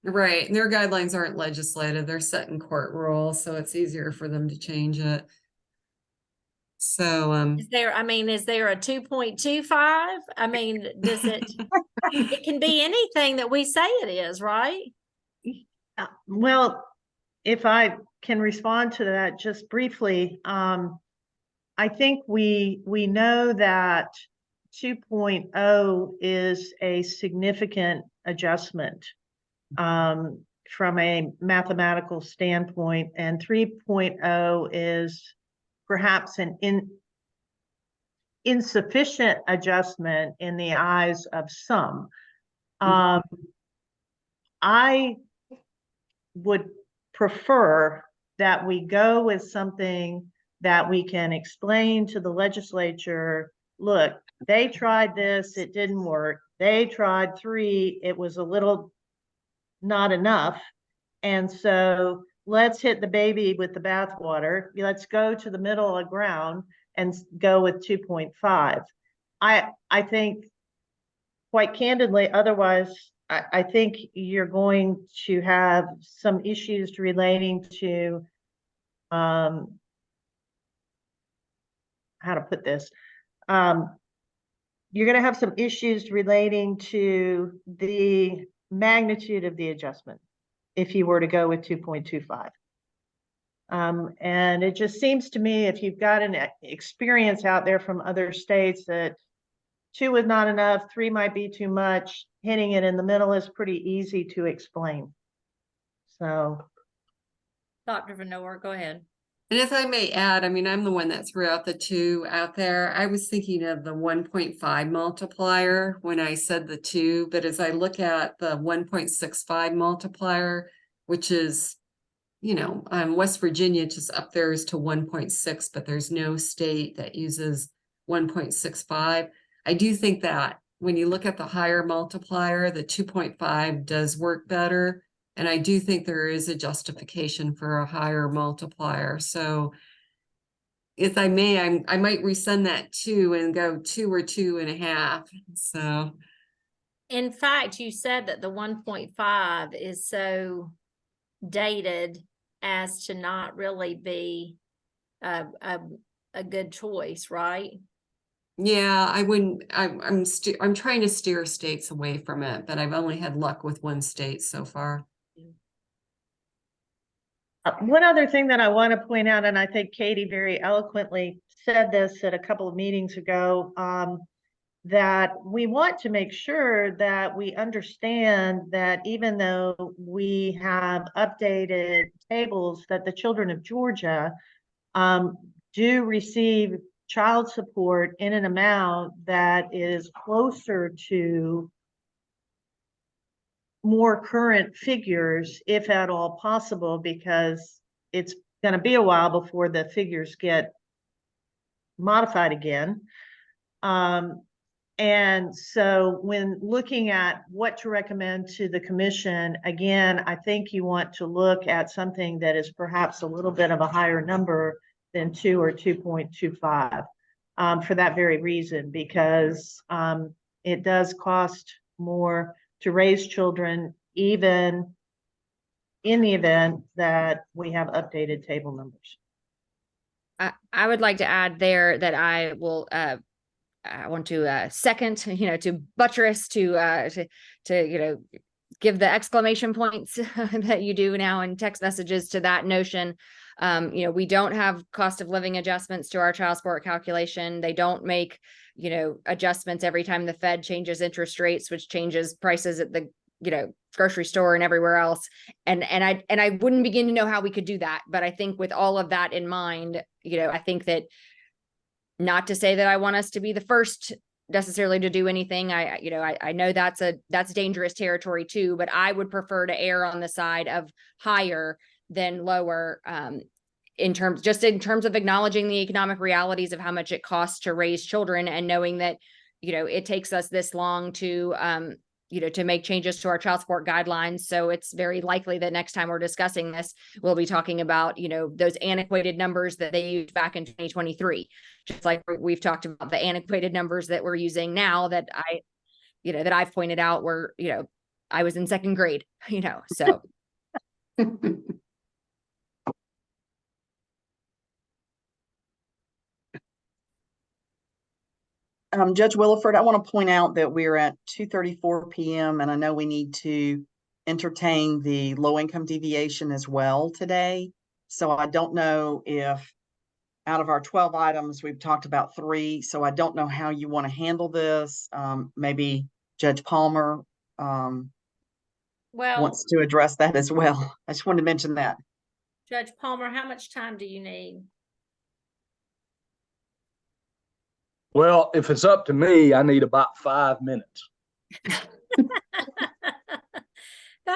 Right. And their guidelines aren't legislative. They're set in court rules, so it's easier for them to change it. So Is there a 2.25? I mean, does it can be anything that we say it is, right? Well, if I can respond to that just briefly, I think we know that 2.0 is a significant adjustment from a mathematical standpoint, and 3.0 is perhaps an insufficient adjustment in the eyes of some. I would prefer that we go with something that we can explain to the legislature. Look, they tried this, it didn't work. They tried 3, it was a little not enough. And so let's hit the baby with the bathwater. Let's go to the middle of the ground and go with 2.5. I think, quite candidly, otherwise, I think you're going to have some issues relating to how to put this. You're going to have some issues relating to the magnitude of the adjustment if you were to go with 2.25. And it just seems to me, if you've got an experience out there from other states that 2 is not enough, 3 might be too much, hitting it in the middle is pretty easy to explain. So. Dr. Vanor, go ahead. and if I may add, I mean, I'm the one that threw out the 2 out there. I was thinking of the 1.5 multiplier when I said the 2, but as I look at the 1.65 multiplier, which is, West Virginia just up there is to 1.6, but there's no state that uses 1.65. I do think that when you look at the higher multiplier, the 2.5 does work better. And I do think there is a justification for a higher multiplier. So, if I may, I might resend that 2 and go 2 or 2.5. So, In fact, you said that the 1.5 is so dated as to not really be a good choice, right? yeah, I wouldn't, I'm trying to steer states away from it, but I've only had luck with one state so far. One other thing that I want to point out, and I think Katie very eloquently said this at a couple of meetings ago, that we want to make sure that we understand that even though we have updated tables, that the children of Georgia do receive child support in an amount that is closer to more current figures, if at all possible, because it's going to be a while before the figures get modified again. And so when looking at what to recommend to the commission, again, I think you want to look at something that is perhaps a little bit of a higher number than 2 or 2.25 for that very reason, because it does cost more to raise children, even in the event that we have updated table numbers. I would like to add there that I will, I want to second, to buttress, to give the exclamation points that you do now in text messages to that notion. We don't have cost of living adjustments to our child support calculation. They don't make, adjustments every time the Fed changes interest rates, which changes prices at the, grocery store and everywhere else. And I wouldn't begin to know how we could do that. But I think with all of that in mind, I think that, not to say that I want us to be the first necessarily to do anything. I know that's dangerous territory too, but I would prefer to err on the side of higher than lower, in terms of acknowledging the economic realities of how much it costs to raise children, and knowing that, it takes us this long to, to make changes to our child support guidelines. So it's very likely that next time we're discussing this, we'll be talking about, those antiquated numbers that they used back in 2023, just like we've talked about the antiquated numbers that we're using now that that I've pointed out were, I was in second grade, so. Judge Williford, I want to point out that we're at 2:34 p.m. and I know we need to entertain the low income deviation as well today. So I don't know if out of our 12 items, we've talked about 3. So I don't know how you want to handle this. Maybe Judge Palmer wants to address that as well. I just wanted to mention that. Judge Palmer, how much time do you need? Well, if it's up to me, I need about 5 minutes. That's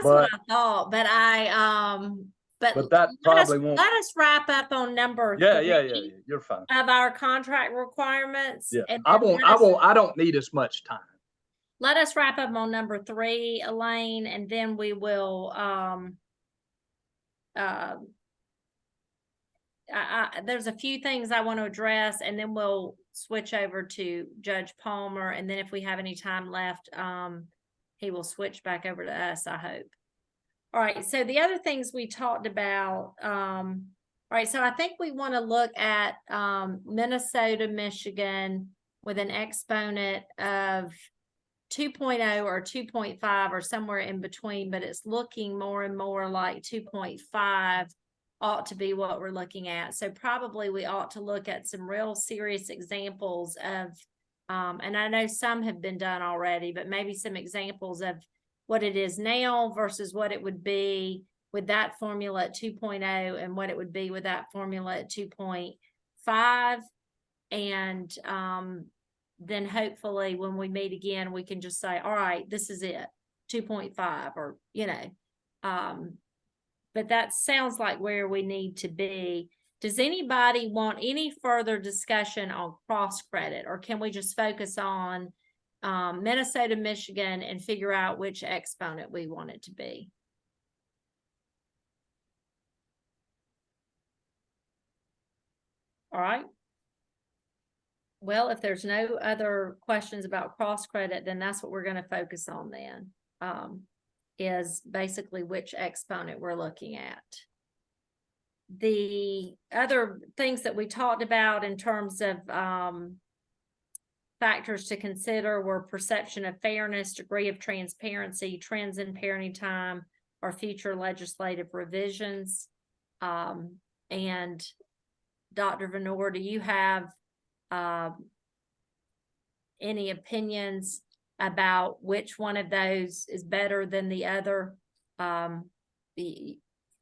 what I thought, but but that probably won't. Let us wrap up on number 3 Yeah. You're fine. of our contract requirements. Yeah, and I don't need as much time. Let us wrap up on number 3, Elaine, and then we will, there's a few things I want to address, and then we'll switch over to Judge Palmer. And then if we have any time left, he will switch back over to us, I hope. All right. So the other things we talked about, all right. So I think we want to look at Minnesota, Michigan with an exponent of 2.0 or 2.5 or somewhere in between, but it's looking more and more like 2.5 ought to be what we're looking at. So probably we ought to look at some real serious examples of, and I know some have been done already, but maybe some examples of what it is now versus what it would be with that formula at 2.0 and what it would be with that formula at 2.5. And then hopefully when we meet again, we can just say, all right, this is it, 2.5, or, but that sounds like where we need to be. Does anybody want any further discussion on cross credit, or can we just focus on Minnesota, Michigan, and figure out which exponent we want it to be? All right. Well, if there's no other questions about cross credit, then that's what we're going to focus on then. Is basically which exponent we're looking at. The other things that we talked about in terms of factors to consider were perception of fairness, degree of transparency, trends in parenting time, or future legislative revisions. And Dr. Venor, do you have any opinions about which one of those is better than the other?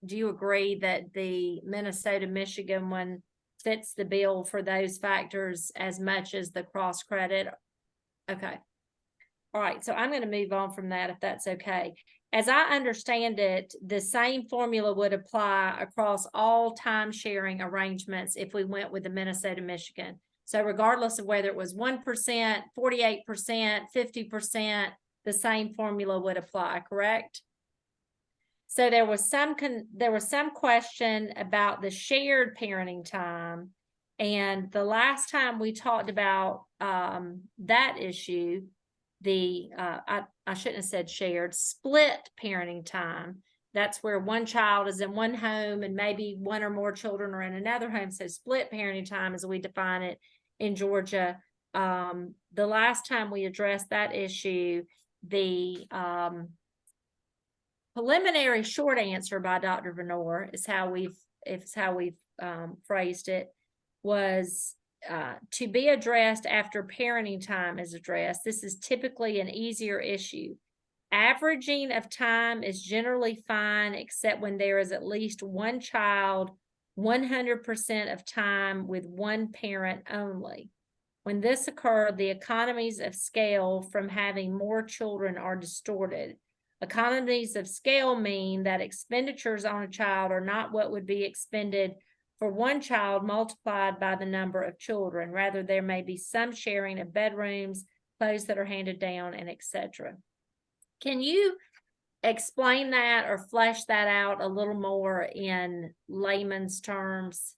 Do you agree that the Minnesota-Michigan one fits the bill for those factors as much as the cross credit? Okay. All right. So I'm going to move on from that if that's okay. As I understand it, the same formula would apply across all time sharing arrangements if we went with the Minnesota-Michigan. So regardless of whether it was 1%, 48%, 50%, the same formula would apply, correct? So there was some question about the shared parenting time, and the last time we talked about that issue, I shouldn't have said shared, split parenting time. That's where one child is in one home and maybe one or more children are in another home. So split parenting time, as we define it in Georgia. The last time we addressed that issue, the preliminary short answer by Dr. Venor is how we've phrased it, was to be addressed after parenting time is addressed. This is typically an easier issue. Averaging of time is generally fine, except when there is at least one child 100% of time with one parent only. When this occurred, the economies of scale from having more children are distorted. Economies of scale mean that expenditures on a child are not what would be expended for one child multiplied by the number of children. Rather, there may be some sharing of bedrooms, clothes that are handed down, and etc. Can you explain that or flesh that out a little more in layman's terms?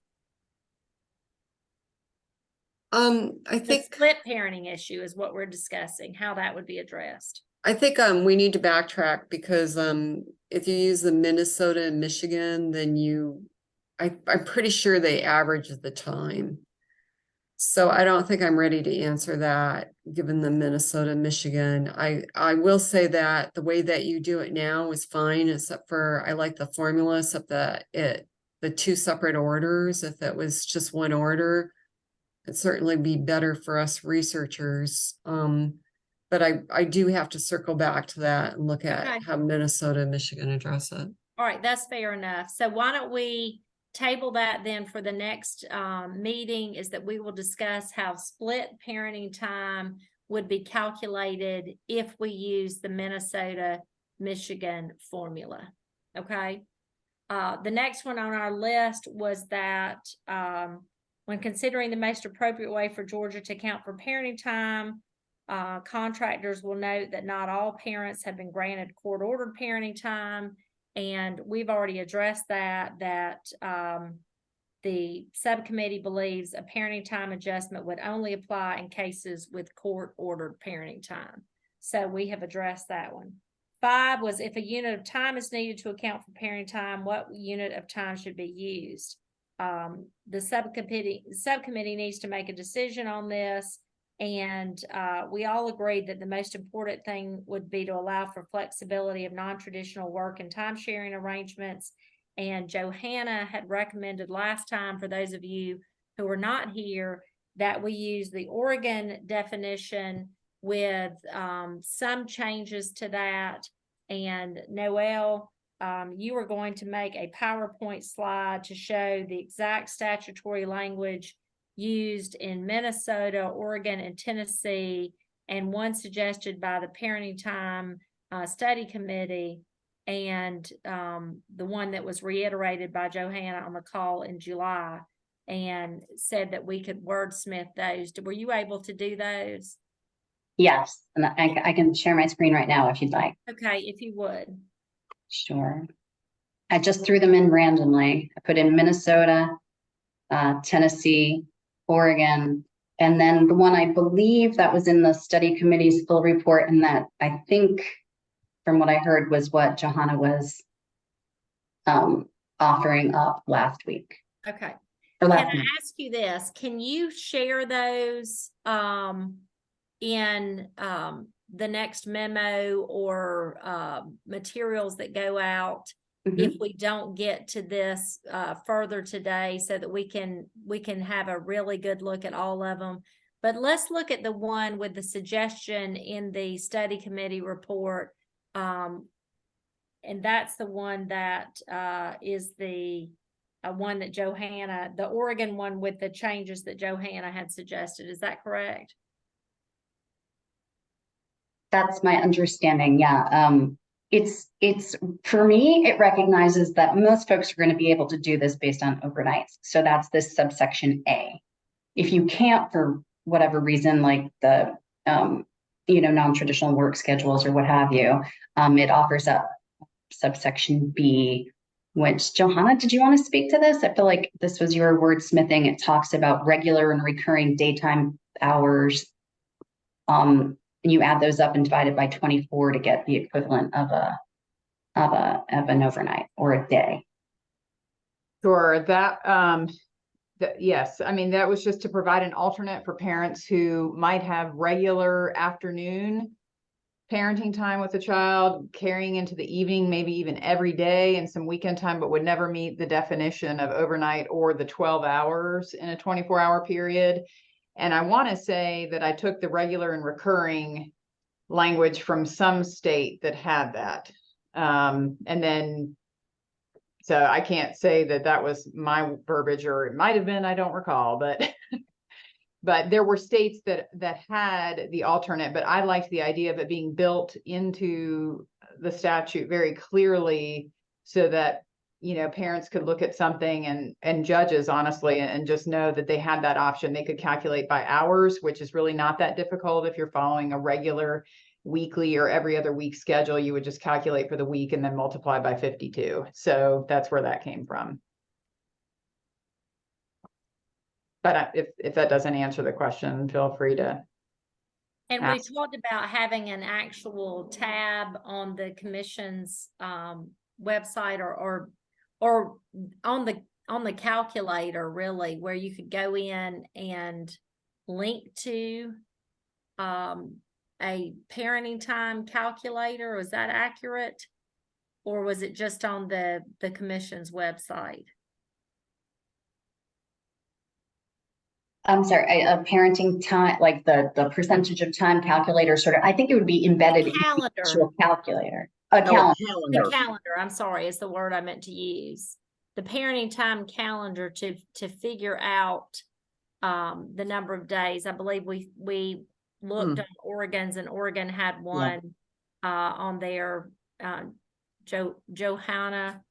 I The think split parenting issue is what we're discussing, how that would be addressed. we need to backtrack because if you use the Minnesota and Michigan, then I'm pretty sure they average the time. So I don't think I'm ready to answer that given the Minnesota, Michigan. I will say that the way that you do it now is fine, except for I like the formula, except that the two separate orders. If it was just one order, it'd certainly be better for us researchers. But I do have to circle back to that and look at how Minnesota and Michigan address it. All right, that's fair enough. So why don't we table that then for the next meeting, is that we will discuss how split parenting time would be calculated if we use the Minnesota-Michigan formula. Okay. The next one on our list was that when considering the most appropriate way for Georgia to account for parenting time, contractors will note that not all parents have been granted court-ordered parenting time. And we've already addressed that the subcommittee believes a parenting time adjustment would only apply in cases with court-ordered parenting time. So we have addressed that one. 5 was if a unit of time is needed to account for parenting time, what unit of time should be used? The subcommittee needs to make a decision on this. And we all agreed that the most important thing would be to allow for flexibility of non-traditional work and time sharing arrangements. And Johanna had recommended last time, for those of you who were not here, that we use the Oregon definition with some changes to that. And Noelle, you were going to make a PowerPoint slide to show the exact statutory language used in Minnesota, Oregon, and Tennessee, and one suggested by the Parenting Time Study Committee, and the one that was reiterated by Johanna on the call in July, and said that we could wordsmith those. Were you able to do those? Yes, and I can share my screen right now if you'd like. Okay, if you would. Sure. I just threw them in randomly. I put in Minnesota Tennessee, Oregon, and then the one I believe that was in the study committee's full report, and that I think from what I heard was what Johanna was offering up last week. Okay. Or Can last I month. ask you this? Can you share those in the next memo or materials that go out if we don't get to this further today, so that we can have a really good look at all of them? But let's look at the one with the suggestion in the study committee report. And that's the one that is the one that Johanna, the Oregon one with the changes that Johanna had suggested. Is that correct? That's my understanding. Yeah. It's for me, it recognizes that most folks are going to be able to do this based on overnights. So that's this subsection A. If you can't, for whatever reason, like the non-traditional work schedules or what have you, it offers up subsection B, which, Johanna, did you want to speak to this? I feel like this was your wordsmithing. It talks about regular and recurring daytime hours. And you add those up and divide it by 24 to get the equivalent of an overnight or a day. Sure, yes, I mean, that was just to provide an alternate for parents who might have regular afternoon parenting time with a child carrying into the evening, maybe even every day, and some weekend time, but would never meet the definition of overnight or the 12 hours in a 24-hour period. And I want to say that I took the regular and recurring language from some state that had that. And then, so I can't say that that was my verbiage, or it might have been, I don't recall, but but there were states that had the alternate. But I liked the idea of it being built into the statute very clearly, so that parents could look at something, and judges, honestly, and just know that they had that option. They could calculate by hours, which is really not that difficult. If you're following a regular weekly or every other week schedule, you would just calculate for the week and then multiply by 52. So that's where that came from. But if that doesn't answer the question, feel free to. And we talked about having an actual tab on the commission's website or on the calculator, really, where you could go in and link to a parenting time calculator. Was that accurate? Or was it just on the commission's website? I'm sorry, a parenting time, like the percentage of time calculator sort of, I think it would be embedded in the actual calculator. A calendar. The calendar, I'm sorry, is the word I meant to use. The parenting time calendar to figure out the number of days. I believe we looked on Oregon's, and Oregon had one on there. Johanna,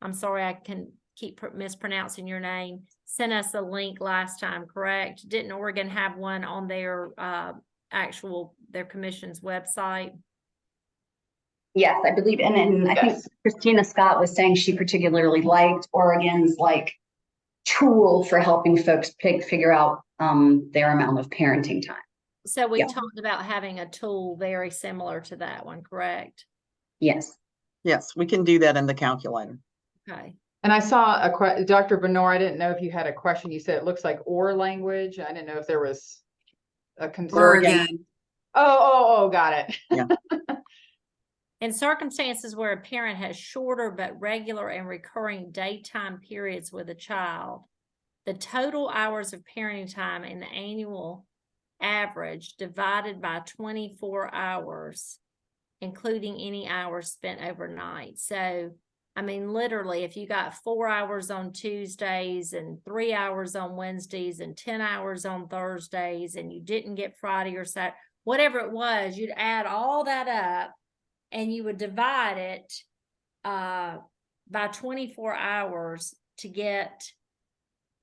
I'm sorry, I can keep mispronouncing your name, sent us a link last time, correct? Didn't Oregon have one on their their commission's website? Yes, I believe, and I think Christina Scott was saying she particularly liked Oregon's tool for helping folks figure out their amount of parenting time. So we talked about having a tool very similar to that one, correct? Yes. Yes, we can do that in the calculator. Okay. And I saw Dr. Benor, I didn't know if you had a question. You said it looks like or language. I didn't know if there was a concern. Oregon. Oh, got it. Yeah. In circumstances where a parent has shorter but regular and recurring daytime periods with a child, the total hours of parenting time in the annual average divided by 24 hours, including any hours spent overnight. So, I mean, literally, if you got 4 hours on Tuesdays and 3 hours on Wednesdays and 10 hours on Thursdays, and you didn't get Friday or Saturday, whatever it was, you'd add all that up and you would divide it by 24 hours to get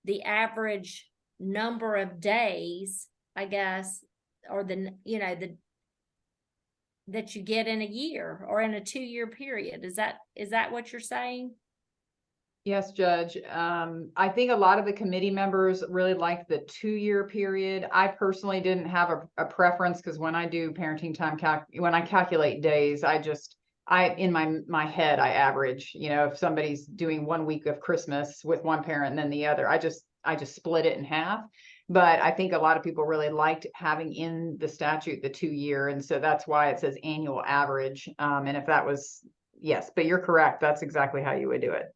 the average number of days, I guess, or that you get in a year or in a 2-year period. Is that what you're saying? Yes, Judge. I think a lot of the committee members really liked the 2-year period. I personally didn't have a preference because when I do parenting time when I calculate days, in my head, I average, if somebody's doing 1 week of Christmas with one parent and then the other, I just split it in half. But I think a lot of people really liked having in the statute the 2-year. And so that's why it says annual average. And if that was, yes, but you're correct. That's exactly how you would do it.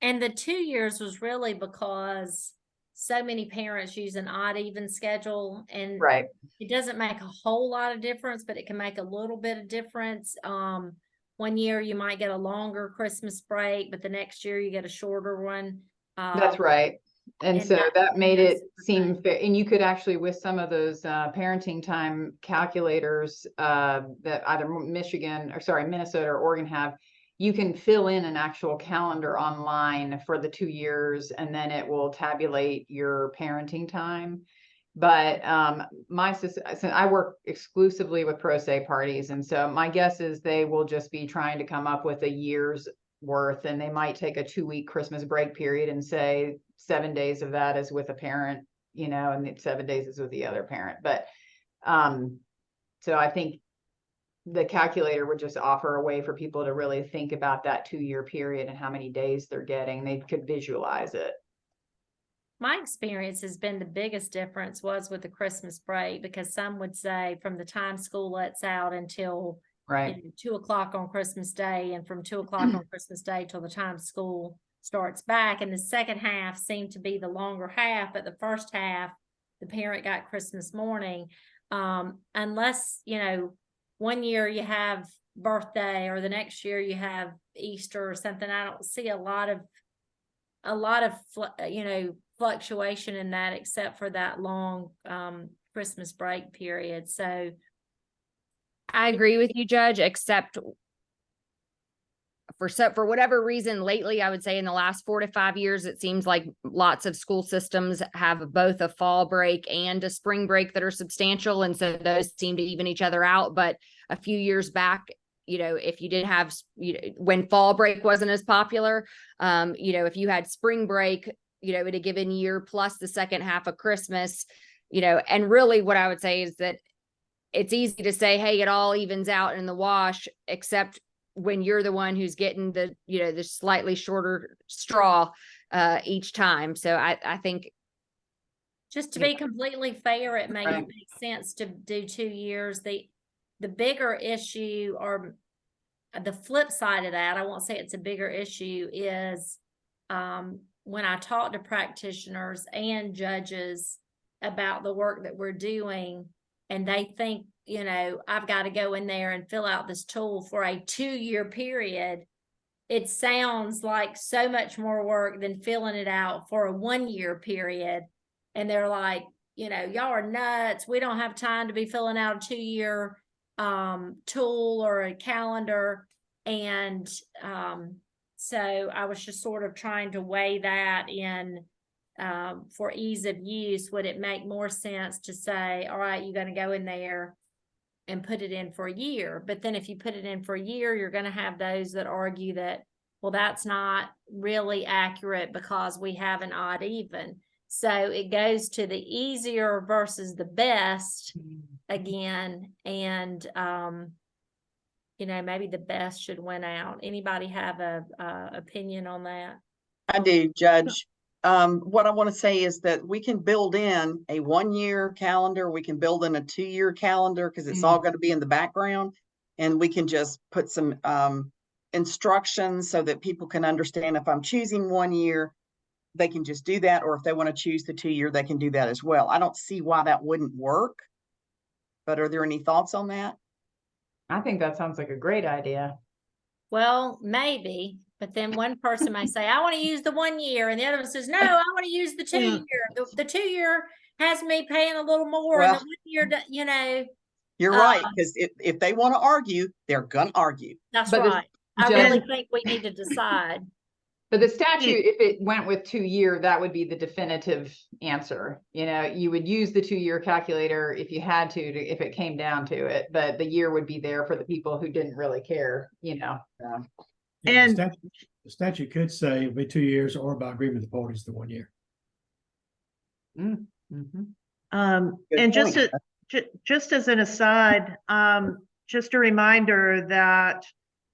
And the 2 years was really because so many parents use an odd even schedule, and Right. it doesn't make a whole lot of difference, but it can make a little bit of difference. 1 year you might get a longer Christmas break, but the next year you get a shorter one. That's right. And so that made it seem fair. And you could actually, with some of those parenting time calculators that either Minnesota or Oregon have, you can fill in an actual calendar online for the 2 years, and then it will tabulate your parenting time. But since I work exclusively with pro se parties, and so my guess is they will just be trying to come up with a year's worth, and they might take a 2-week Christmas break period and say 7 days of that is with a parent, and the 7 days is with the other parent. But so I think the calculator would just offer a way for people to really think about that 2-year period and how many days they're getting. They could visualize it. My experience has been the biggest difference was with the Christmas break, because some would say from the time school lets out until Right. 2 o'clock on Christmas Day, and from 2 o'clock on Christmas Day till the time school starts back. And the second half seemed to be the longer half, but the first half, the parent got Christmas morning. Unless, 1 year you have birthday, or the next year you have Easter or something, I don't see a lot of fluctuation in that, except for that long Christmas break period. So I agree with you, Judge, except for whatever reason lately, I would say in the last 4 to 5 years, it seems like lots of school systems have both a fall break and a spring break that are substantial. And so those seem to even each other out. But a few years back, if you did have, when fall break wasn't as popular, if you had spring break, in a given year plus the second half of Christmas, and really what I would say is that it's easy to say, hey, it all evens out in the wash, except when you're the one who's getting the slightly shorter straw each time. So I think, just to be completely fair, it may make sense to do 2 years. The bigger issue, or the flip side of that, I won't say it's a bigger issue, is when I talk to practitioners and judges about the work that we're doing, and they think, I've got to go in there and fill out this tool for a 2-year period. It sounds like so much more work than filling it out for a 1-year period. And they're like, y'all are nuts. We don't have time to be filling out a 2-year tool or a calendar. And so I was just sort of trying to weigh that in. For ease of use, would it make more sense to say, all right, you're going to go in there and put it in for a year? But then if you put it in for a year, you're going to have those that argue that, well, that's not really accurate because we have an odd even. So it goes to the easier versus the best again. And, maybe the best should win out. Anybody have a opinion on that? I do, Judge. What I want to say is that we can build in a 1-year calendar. We can build in a 2-year calendar, because it's all going to be in the background, and we can just put some instructions so that people can understand if I'm choosing 1 year, they can just do that. Or if they want to choose the 2-year, they can do that as well. I don't see why that wouldn't work. But are there any thoughts on that? I think that sounds like a great idea. Well, maybe, but then one person may say, I want to use the 1 year, and the other one says, no, I want to use the 2 year. The 2 year has me paying a little more, and the 1 year, You're right, because if they want to argue, they're gonna argue. That's right. I really think we need to decide. But the statute, if it went with 2 year, that would be the definitive answer. You would use the 2-year calculator if you had to, if it came down to it, but the year would be there for the people who didn't really care, And The statute could say it'll be 2 years or by agreement of the parties the 1 year. Mhm. And just point. just as an aside, just a reminder that,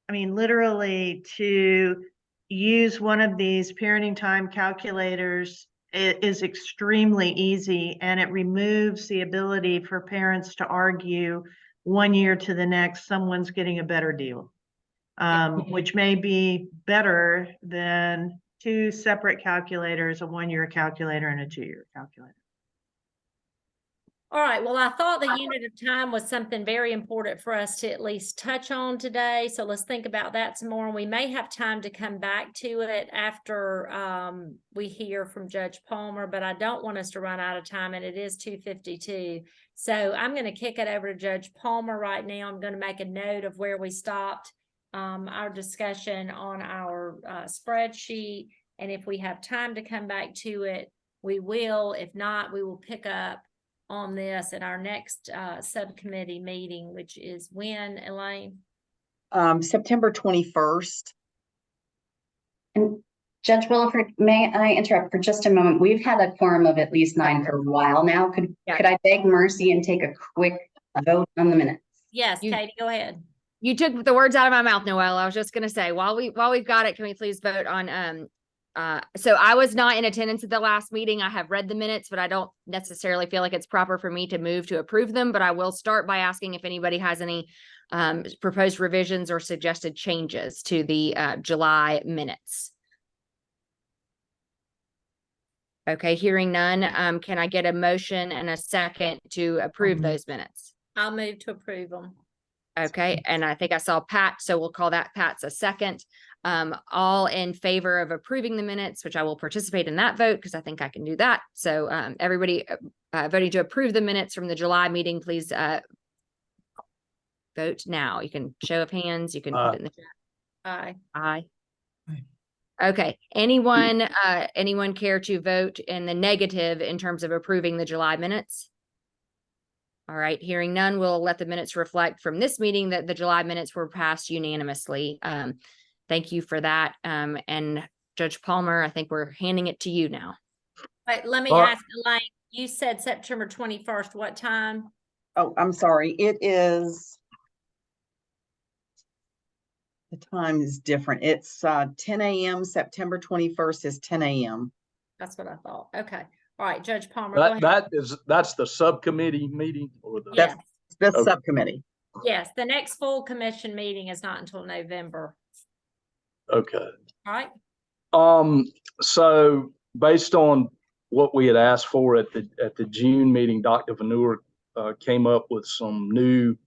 I mean, literally to use one of these parenting time calculators is extremely easy, and it removes the ability for parents to argue 1 year to the next, someone's getting a better deal. Which may be better than 2 separate calculators, a 1-year calculator and a 2-year calculator. All right, well, I thought the unit of time was something very important for us to at least touch on today. So let's think about that some more. And we may have time to come back to it after we hear from Judge Palmer, but I don't want us to run out of time, and it is 2:52. So I'm going to kick it over to Judge Palmer right now. I'm going to make a note of where we stopped our discussion on our spreadsheet. And if we have time to come back to it, we will. If not, we will pick up on this at our next subcommittee meeting, which is when, Elaine? September 21st. And Judge Williford, may I interrupt for just a moment? We've had a quorum of at least 9 for a while now. Could I beg mercy and take a quick vote on the minutes? Yes, Katie, go ahead. You took the words out of my mouth, Noelle. I was just going to say, while we've got it, can we please vote on, so I was not in attendance at the last meeting. I have read the minutes, but I don't necessarily feel like it's proper for me to move to approve them, but I will start by asking if anybody has any, proposed revisions or suggested changes to the, July minutes. Okay, hearing none, can I get a motion and a second to approve those minutes? I'll move to approve them. Okay, and I think I saw Pat, so we'll call that Pat's a second. All in favor of approving the minutes, which I will participate in that vote because I think I can do that. So everybody voting to approve the minutes from the July meeting, please vote now. You can show of hands, you can put it in the chat. Aye. Aye. Aye. Okay, anyone care to vote in the negative in terms of approving the July minutes? All right, hearing none, we'll let the minutes reflect from this meeting that the July minutes were passed unanimously. Thank you for that. And Judge Palmer, I think we're handing it to you now. Wait, let me All right. ask Elaine, you said September 21st, what time? Oh, I'm sorry. It is. The time is different. It's 10 a.m. September 21st is 10 a.m. That's what I thought. Okay. All right, Judge Palmer, go ahead. That's the subcommittee meeting or the. Yes, That's Okay. subcommittee. yes, the next full commission meeting is not until November. Okay. All right. So based on what we had asked for at the June meeting, Dr. Vanur came up with some new,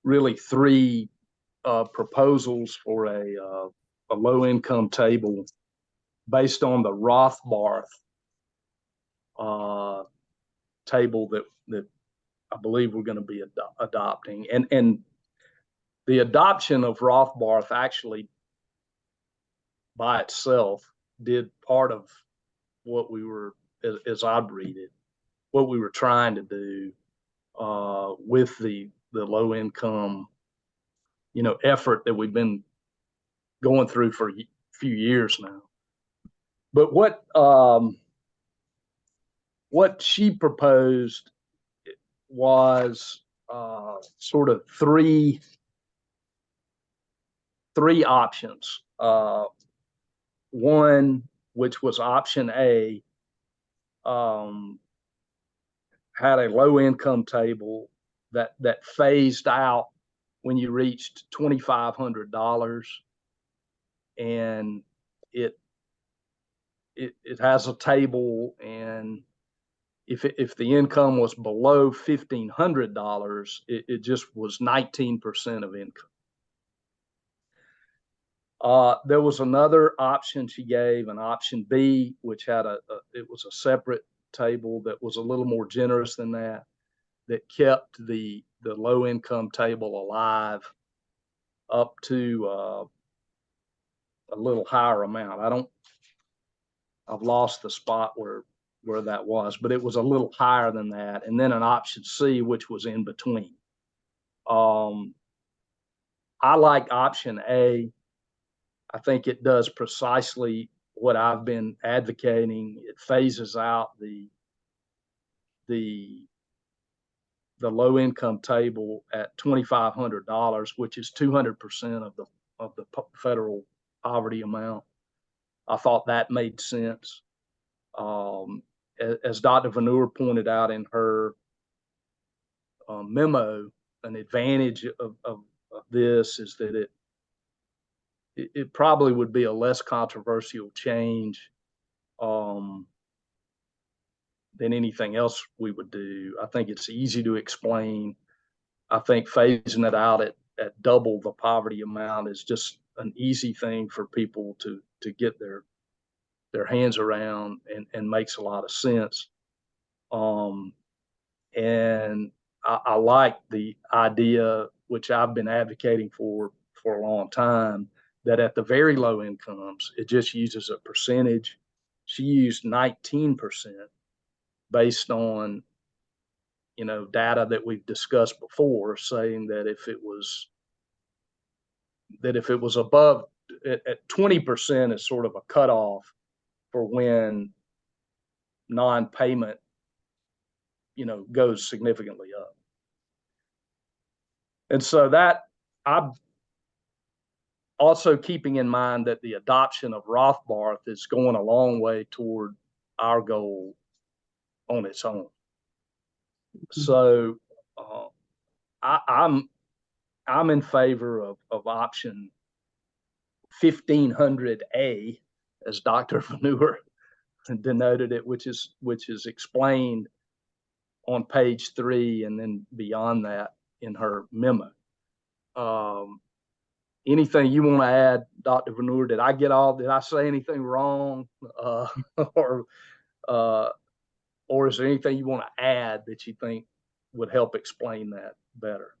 really 3 proposals for a low income table based on the Rothbarth table that I believe we're going to be adopting, and the adoption of Rothbarth actually by itself did part of what we were, as I'd read it, what we were trying to do with the low income, effort that we've been going through for a few years now. But what she proposed was sort of three options. One, which was option A, had a low income table that phased out when you reached $2,500, and it has a table, and if the income was below $1,500, it just was 19% of income. There was another option she gave, an option B, which had it was a separate table that was a little more generous than that kept the low income table alive up to a little higher amount. I've lost the spot where that was, but it was a little higher than that. And then an option C, which was in between. I like option A. I think it does precisely what I've been advocating. It phases out the low income table at $2,500, which is 200% of the federal poverty amount. I thought that made sense. As Dr. Vanur pointed out in her memo, an advantage of this is that it probably would be a less controversial change than anything else we would do. I think it's easy to explain. I think phasing it out at double the poverty amount is just an easy thing for people to get their hands around and makes a lot of sense. And I like the idea, which I've been advocating for a long time, that at the very low incomes, it just uses a percentage. She used 19% based on, data that we've discussed before, saying that if it was above at 20% is sort of a cutoff for when non-payment, goes significantly up. And so that I'm also keeping in mind that the adoption of Rothbarth is going a long way toward our goal on its own. So I'm in favor of option 1500A, as Dr. Vanur denoted it, which is explained on page 3 and then beyond that in her memo. Anything you want to add, Dr. Vanur? Did I say anything wrong? Or is there anything you want to add that you think would help explain that better?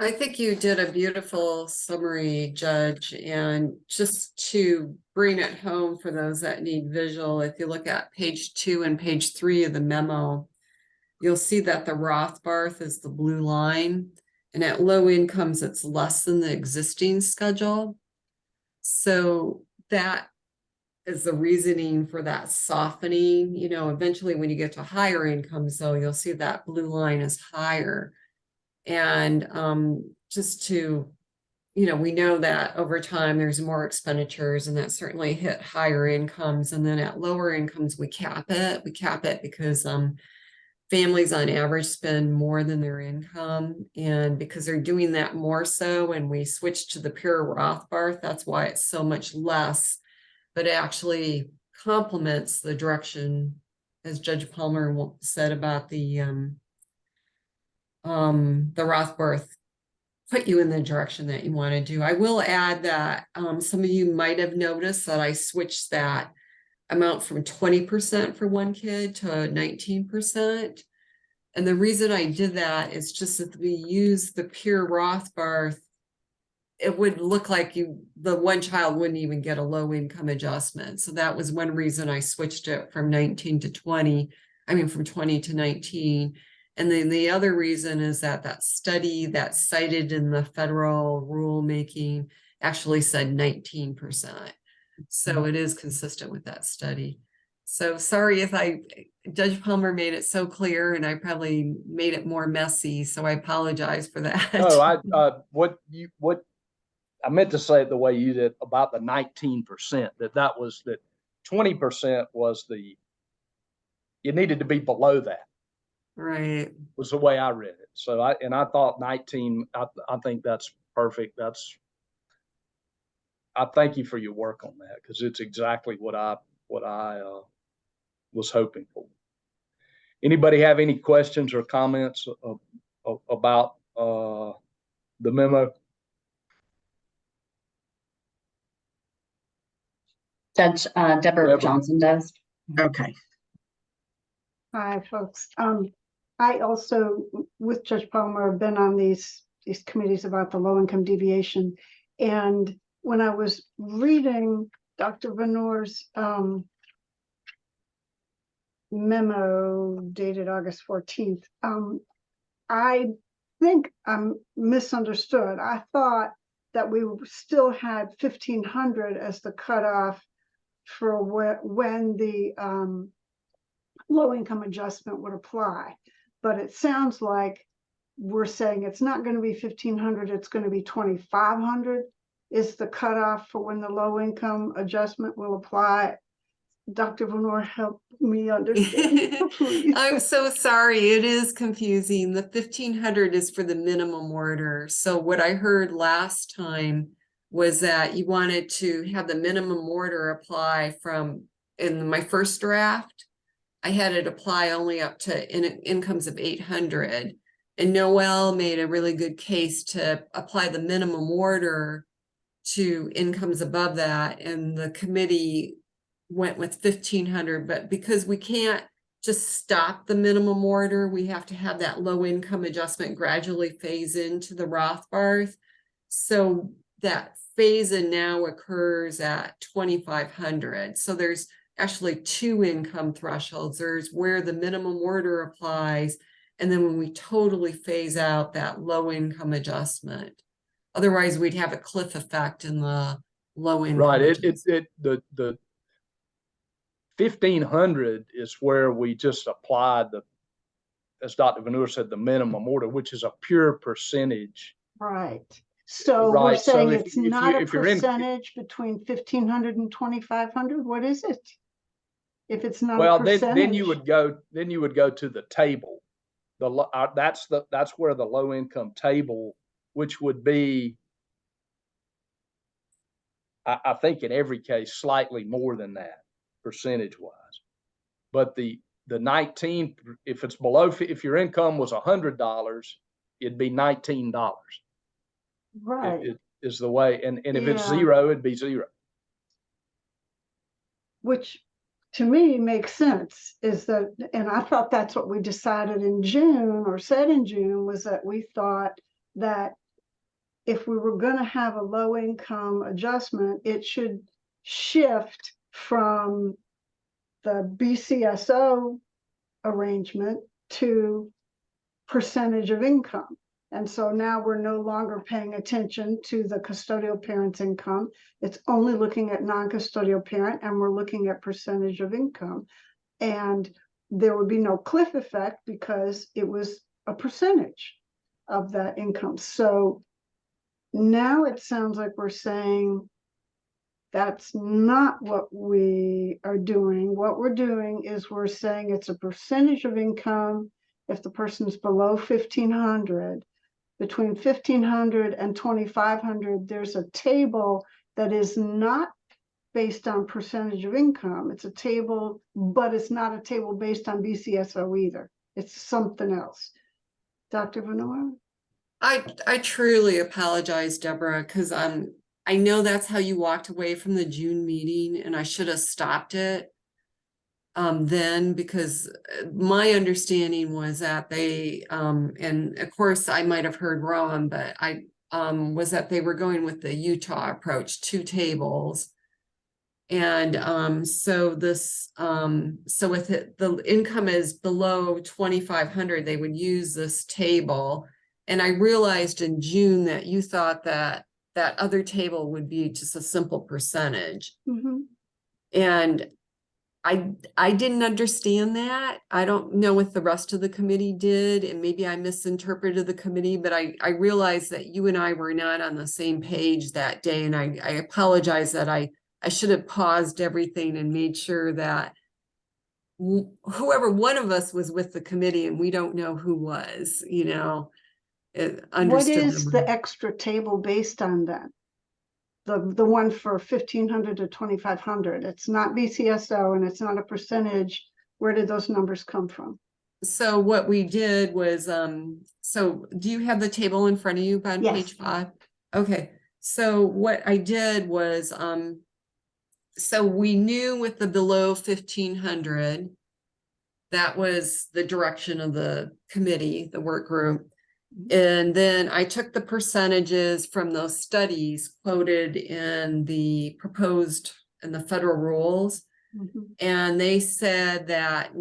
I think you did a beautiful summary, Judge, and just to bring it home for those that need visual, if you look at page 2 and page 3 of the memo, you'll see that the Rothbarth is the blue line, and at low incomes, it's less than the existing schedule. So that is the reasoning for that softening. Eventually when you get to higher incomes, though, you'll see that blue line is higher. And just to, we know that over time there's more expenditures, and that certainly hit higher incomes. And then at lower incomes, we cap it. We cap it because families on average spend more than their income. And because they're doing that more so, and we switch to the pure Rothbarth, that's why it's so much less, but it actually complements the direction, as Judge Palmer said, about the Rothbarth put you in the direction that you want to do. I will add that some of you might have noticed that I switched that amount from 20% for one kid to 19%. And the reason I did that is just that we use the pure Rothbarth, it would look like the one child wouldn't even get a low income adjustment. So that was one reason I switched it from 19 to 20. I mean, from 20 to 19. And then the other reason is that study that's cited in the federal rulemaking actually said 19%. So it is consistent with that study. So sorry if Judge Palmer made it so clear and I probably made it more messy. So I apologize for that. No, what I meant to say it the way you did about the 19%, that 20% was you needed to be below that. Right. Was the way I read it. So I thought 19, I think that's perfect. I thank you for your work on that, because it's exactly what I was hoping for. Anybody have any questions or comments about the memo? Judge Deborah Johnson does. Okay. Hi, folks. I also, with Judge Palmer, have been on these committees about the low-income deviation. And when I was reading Dr. Vanur's memo dated August 14th, I think I'm misunderstood. I thought that we still had 1,500 as the cutoff for when the low income adjustment would apply. But it sounds like we're saying it's not going to be 1,500, it's going to be 2,500 is the cutoff for when the low income adjustment will apply. Dr. Venor, help me understand, please. I'm so sorry. It is confusing. The 1,500 is for the minimum order. So what I heard last time was that you wanted to have the minimum order apply from, in my first draft, I had it apply only up to incomes of 800. And Noel made a really good case to apply the minimum order to incomes above that. And the committee went with 1,500, but because we can't just stop the minimum order, we have to have that low income adjustment gradually phase into the Rothbarth. So that phase in now occurs at 2,500. So there's actually two income thresholds. There's where the minimum order applies, and then when we totally phase out that low income adjustment. Otherwise, we'd have a cliff effect in the low income. Right. The 1,500 is where we just applied the, as Dr. Venor said, the minimum order, which is a pure percentage. Right. So we're Right, so saying if- it's if you- not a if you're in- percentage between 1,500 and 2,500. What is it? If it's not a Well, percentage. then you would go to the table. That's where the low income table, which would be, I think in every case, slightly more than that percentage wise. But the 19, if it's below, if your income was $100, it'd be $19. Right. It is the way, and if it's Yeah. zero, it'd be zero. Which to me makes sense, is that, and I thought that's what we decided in June, or said in June, was that we thought that if we were going to have a low income adjustment, it should shift from the BCSO arrangement to percentage of income. And so now we're no longer paying attention to the custodial parent's income. It's only looking at non-custodial parent, and we're looking at percentage of income. And there would be no cliff effect because it was a percentage of that income. So now it sounds like we're saying that's not what we are doing. What we're doing is we're saying it's a percentage of income if the person's below 1,500. Between 1,500 and 2,500, there's a table that is not based on percentage of income. It's a table, but it's not a table based on BCSO either. It's something else. Dr. Venor? I truly apologize, Deborah, because I know that's how you walked away from the June meeting, and I should have stopped it then, because my understanding was that they and of course I might have heard wrong, but I was that they were going with the Utah approach, 2 tables. And so this so with it, the income is below 2,500, they would use this table. And I realized in June that you thought that that other table would be just a simple percentage. Mm-hmm. And I didn't understand that. I don't know what the rest of the committee did, and maybe I misinterpreted the committee, but I realized that you and I were not on the same page that day. And I apologize that I should have paused everything and made sure that whoever one of us was with the committee, and we don't know who was, you know, understood. What is the extra table based on then? The one for 1,500 to 2,500. It's not BCSO and it's not a percentage. Where did those numbers come from? So what we did was, so do you have the table in front of you on Yes. page 5? Okay, so what I did was, so we knew with the below 1,500, that was the direction of the committee, the work group. And then I took the percentages from those studies quoted in the proposed in the federal rules. Mm-hmm. And they said that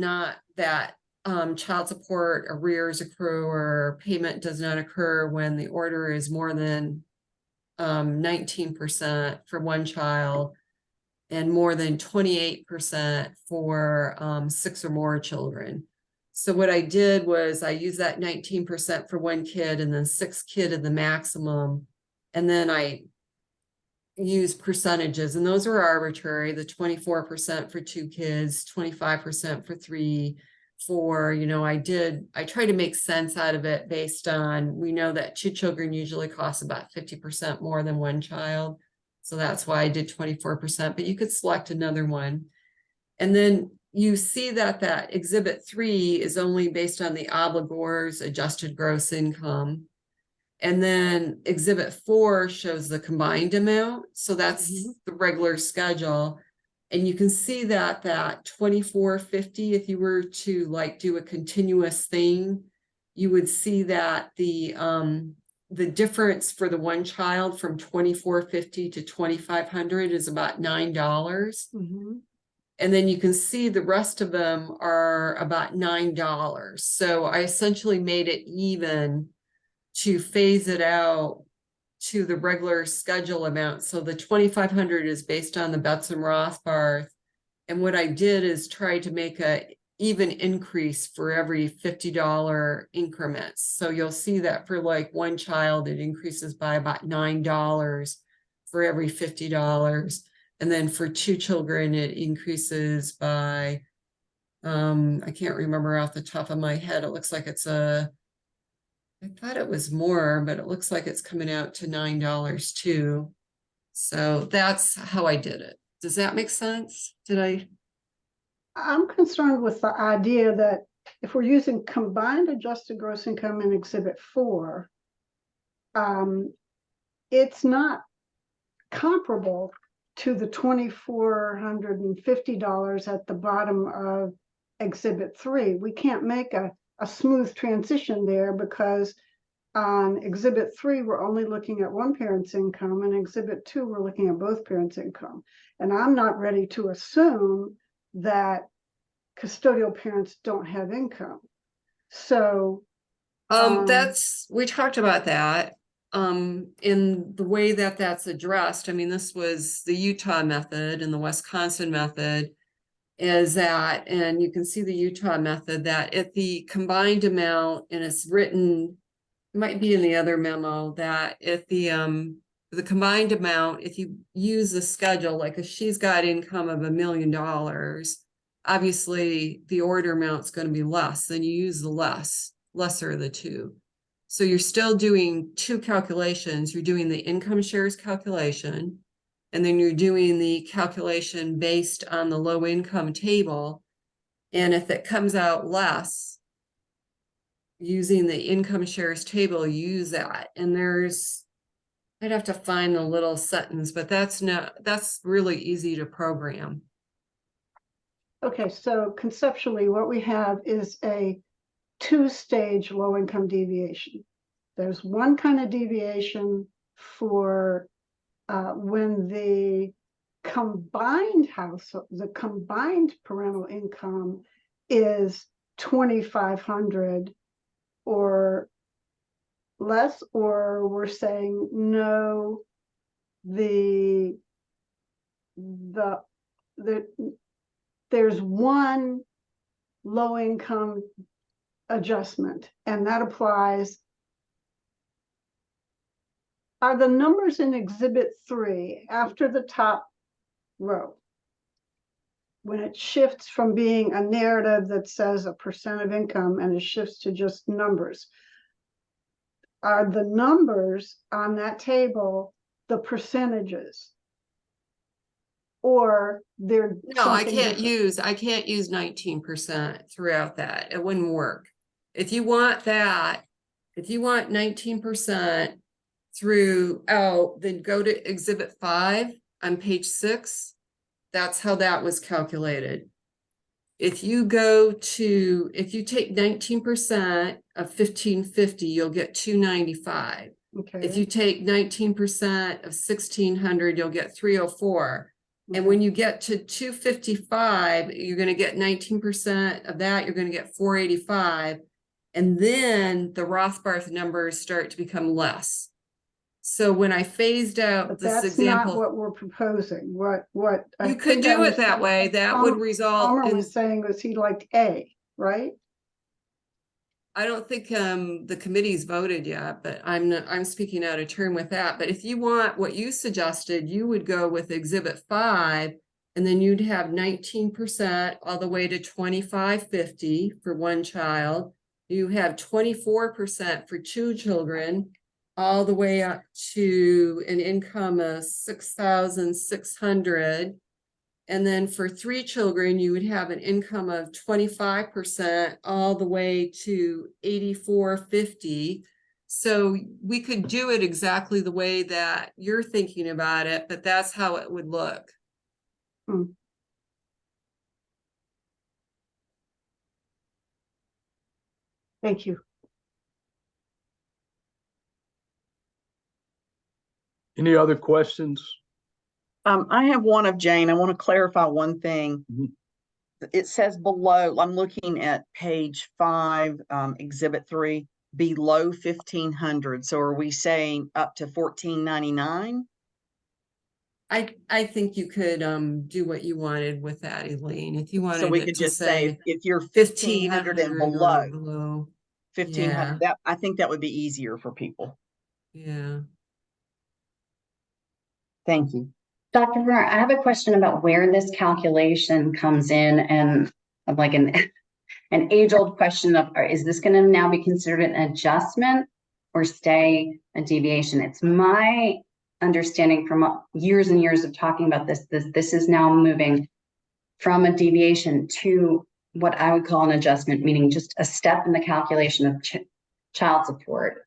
child support arrears accrue or payment does not occur when the order is more than 19% for one child and more than 28% for 6 or more children. So what I did was I used that 19% for one kid and then 6 kid in the maximum. And then I use percentages, and those are arbitrary, the 24% for 2 kids, 25% for 3, 4, you know, I try to make sense out of it based on, we know that 2 children usually cost about 50% more than one child. So that's why I did 24%, but you could select another one. And then you see that that exhibit 3 is only based on the obligor's adjusted gross income. And then exhibit 4 shows the combined amount. So that's the regular schedule. And you can see that that 2450, if you were to like do a continuous thing, you would see that the difference for the one child from 2450 to 2500 is about $9. And then you can see the rest of them are about $9. So I essentially made it even to phase it out to the regular schedule amount. So the 2,500 is based on the Betts and Rothbarth. And what I did is try to make a even increase for every $50 increments. So you'll see that for like one child, it increases by about $9 for every $50. And then for 2 children, it increases by, I can't remember off the top of my head. It looks like I thought it was more, but it looks like it's coming out to $9 too. So that's how I did it. Does that make sense? I'm concerned with the idea that if we're using combined adjusted gross income in exhibit 4, it's not comparable to the $2,450 at the bottom of exhibit 3. We can't make a smooth transition there because on exhibit 3, we're only looking at one parent's income, and exhibit 2, we're looking at both parents' income. And I'm not ready to assume that custodial parents don't have income. So we talked about that in the way that that's addressed. I mean, this was the Utah method and the Wisconsin method is that, and you can see the Utah method, that if the combined amount, and it's written, it might be in the other memo, that if the combined amount, if you use the schedule, like if she's got income of $1 million, obviously the order amount's going to be less, then you use the lesser of the two. So you're still doing 2 calculations. You're doing the income shares calculation, and then you're doing the calculation based on the low income table. And if it comes out less, using the income shares table, you use that. And I'd have to find the little sentence, but that's really easy to program. okay, so conceptually, what we have is a 2-stage low-income deviation. There's one kind of deviation for when the combined parental income is 2,500 or less, or we're saying no, there's one low income adjustment, and that applies. Are the numbers in exhibit 3 after the top row, when it shifts from being a narrative that says a percent of income and it shifts to just numbers, are the numbers on that table the percentages? Or they're No, I can't use 19% throughout that. It wouldn't work. If you want 19% throughout, then go to exhibit 5 on page 6. That's how that was calculated. If you take 19% of 1,550, you'll get 295. Okay. If you take 19% of 1,600, you'll get 304. And when you get to 255, you're going to get 19% of that. You're going to get 485. And then the Rothbarth numbers start to become less. So when I phased out But this that's not example, what we're proposing. What? I you could think I do it that understand. way. That would Palmer result in, was saying was he liked A, right? I don't think the committee's voted yet, but I'm speaking out of turn with that. But if you want what you suggested, you would go with Exhibit 5, and then you'd have 19% all the way to 2550 for one child. You have 24% for 2 children, all the way up to an income of 6,600. And then for 3 children, you would have an income of 25% all the way to 8,450. So we could do it exactly the way that you're thinking about it, but that's how it would look. Thank you. Any other questions? I have one of Jane. I want to clarify one thing. Mhm. It says below, I'm looking at page 5, Exhibit 3, below 1,500. So are we saying up to 1,499? I think you could do what you wanted with that, Elaine. If you wanted So we it could to just say say if you're 1,500 and 1,500 below, or below. 1,500, that I think that would be easier for people. Yeah. Thank you. Dr. Brewer, I have a question about where this calculation comes in, and like an age-old question of, is this going to now be considered an adjustment or stay a deviation? It's my understanding from years and years of talking about this is now moving from a deviation to what I would call an adjustment, meaning just a step in the calculation of child support,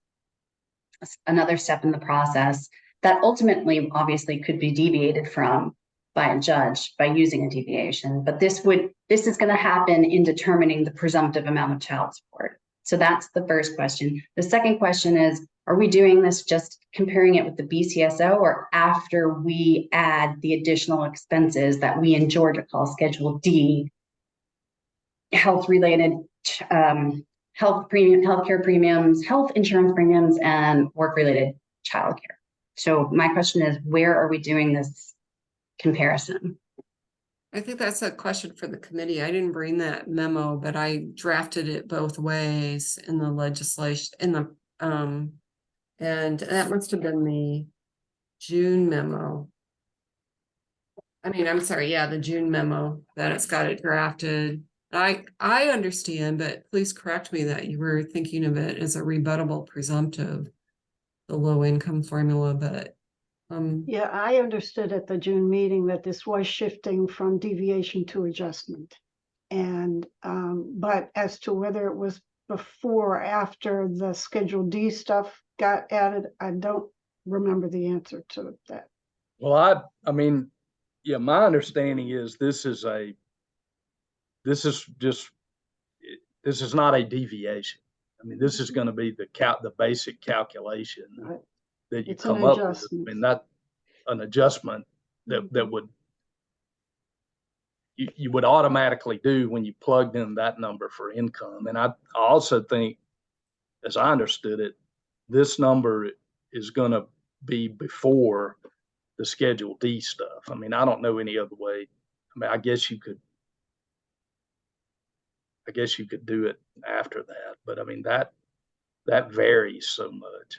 another step in the process that ultimately obviously could be deviated from by a judge by using a deviation. But this is going to happen in determining the presumptive amount of child support. So that's the first question. The second question is, are we doing this just comparing it with the BCSO, or after we add the additional expenses that we in Georgia call Schedule D, health-related healthcare premiums, health insurance premiums, and work-related childcare? So my question is, where are we doing this comparison? I think that's a question for the committee. I didn't bring that memo, but I drafted it both ways in the legislation, and that must have been the June memo. I mean, I'm sorry, yeah, the June memo that it's got it drafted. I understand, but please correct me that you were thinking of it as a rebuttable presumptive, the low income formula, but Yeah, I understood at the June meeting that this was shifting from deviation to adjustment. And, but as to whether it was before or after the Schedule D stuff got added, I don't remember the answer to that. Well, I mean, yeah, my understanding is this is not a deviation. I mean, this is going to be the basic calculation Right. that you It's an come up with. I adjustment. mean, that an adjustment that would you would automatically do when you plugged in that number for income. And I also think, as I understood it, this number is going to be before the Schedule D stuff. I mean, I don't know any other way. I mean, I guess you could do it after that, but I mean, that varies so much.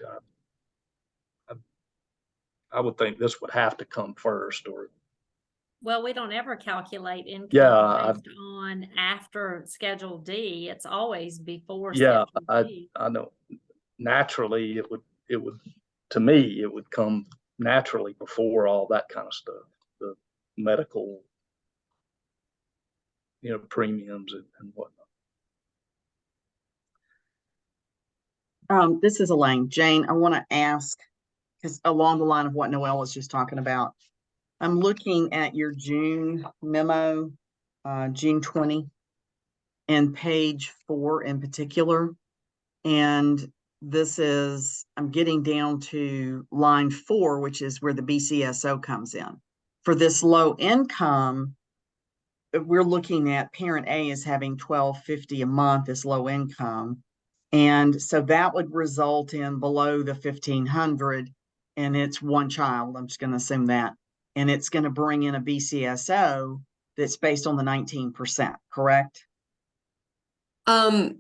I would think this would have to come first, or Well, we don't ever calculate income Yeah, based on after Schedule D. It's always before. yeah, Schedule D. I know. Naturally, it would to me, it would come naturally before all that kind of stuff, the medical, premiums and whatnot. This is Elaine. Jane, I want to ask, because along the line of what Noelle was just talking about, I'm looking at your June memo, June 20, and page 4 in particular. And this is, I'm getting down to line 4, which is where the BCSO comes in. For this low income, we're looking at parent A is having $1,250 a month as low income. And so that would result in below the 1,500. and it's one child, I'm just gonna assume that, and it's gonna bring in a BCSO that's based on the 19%, correct? Elaine,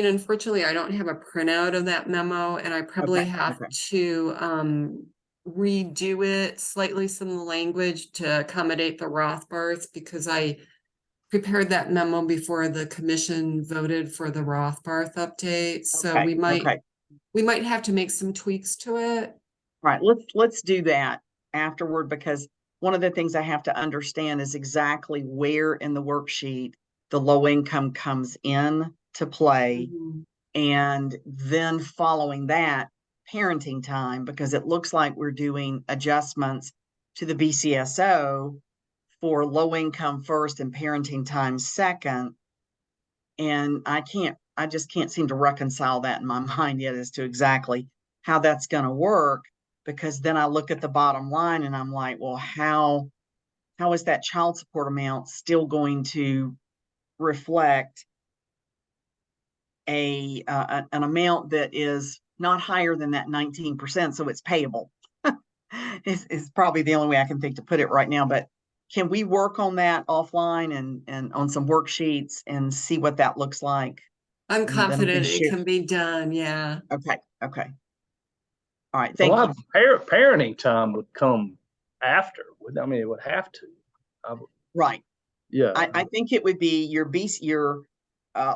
unfortunately, I don't have a printout of that memo, and I probably have to redo it slightly, some of the language to accommodate the Rothbarths, because I prepared that memo before the commission voted for the Rothbarth update. So Okay, we might okay. we might have to make some tweaks to it. Right, let's do that afterward, because one of the things I have to understand is exactly where in the worksheet the low income comes in to play. Mhm. And then following that, parenting time, because it looks like we're doing adjustments to the BCSO for low income first and parenting time second. And I just can't seem to reconcile that in my mind yet as to exactly how that's going to work, because then I look at the bottom line and I'm like, well, how is that child support amount still going to reflect an amount that is not higher than that 19%, so it's payable? is probably the only way I can think to put it right now. But can we work on that offline and on some worksheets and see what that looks like? I'm And then we can confident it share. can be done. Yeah. Okay. All right, A thank lot you. of parenting time would come after. I mean, it would have to. Right. Yeah. I think it would be your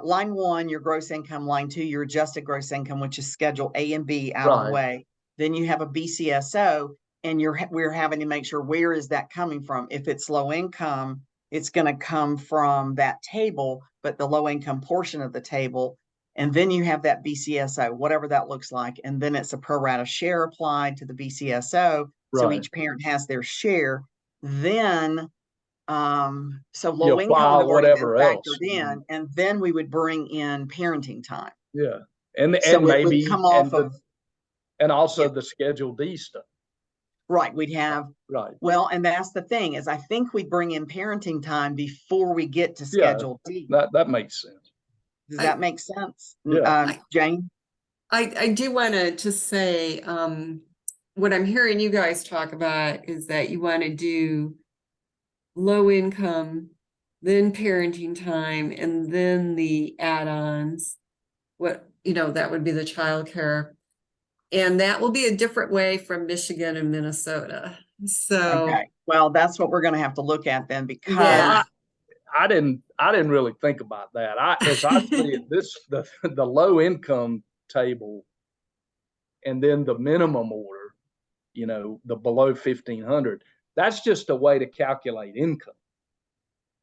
line 1, your gross income, line 2, your adjusted gross income, which is schedule A and B out of the Right. way. Then you have a BCSO, and we're having to make sure where is that coming from. If it's low income, it's going to come from that table, but the low income portion of the table. And then you have that BCSO, whatever that looks like. And then it's a pro rata share applied to the BCSO. So Right. each parent has their share. Then so You low income would file have already been whatever factored else. in, and then we would bring in parenting time. Yeah. And So it would maybe come off of, and also yeah. the Schedule D stuff. Right, we'd have, Right. well, and that's the thing, is I think we'd bring in parenting time before we get to Yeah, Schedule D. that makes sense. Does that make sense? Yeah. Jane? I do want to just say, what I'm hearing you guys talk about is that you want to do low income, then parenting time, and then the add-ons. That would be the childcare. And that will be a different way from Michigan and Minnesota. So, Okay, well, that's what we're going to have to look at then, because Yeah. I didn't really think about that. As I see it, the low income table and then the minimum order, the below 1,500, that's just a way to calculate income,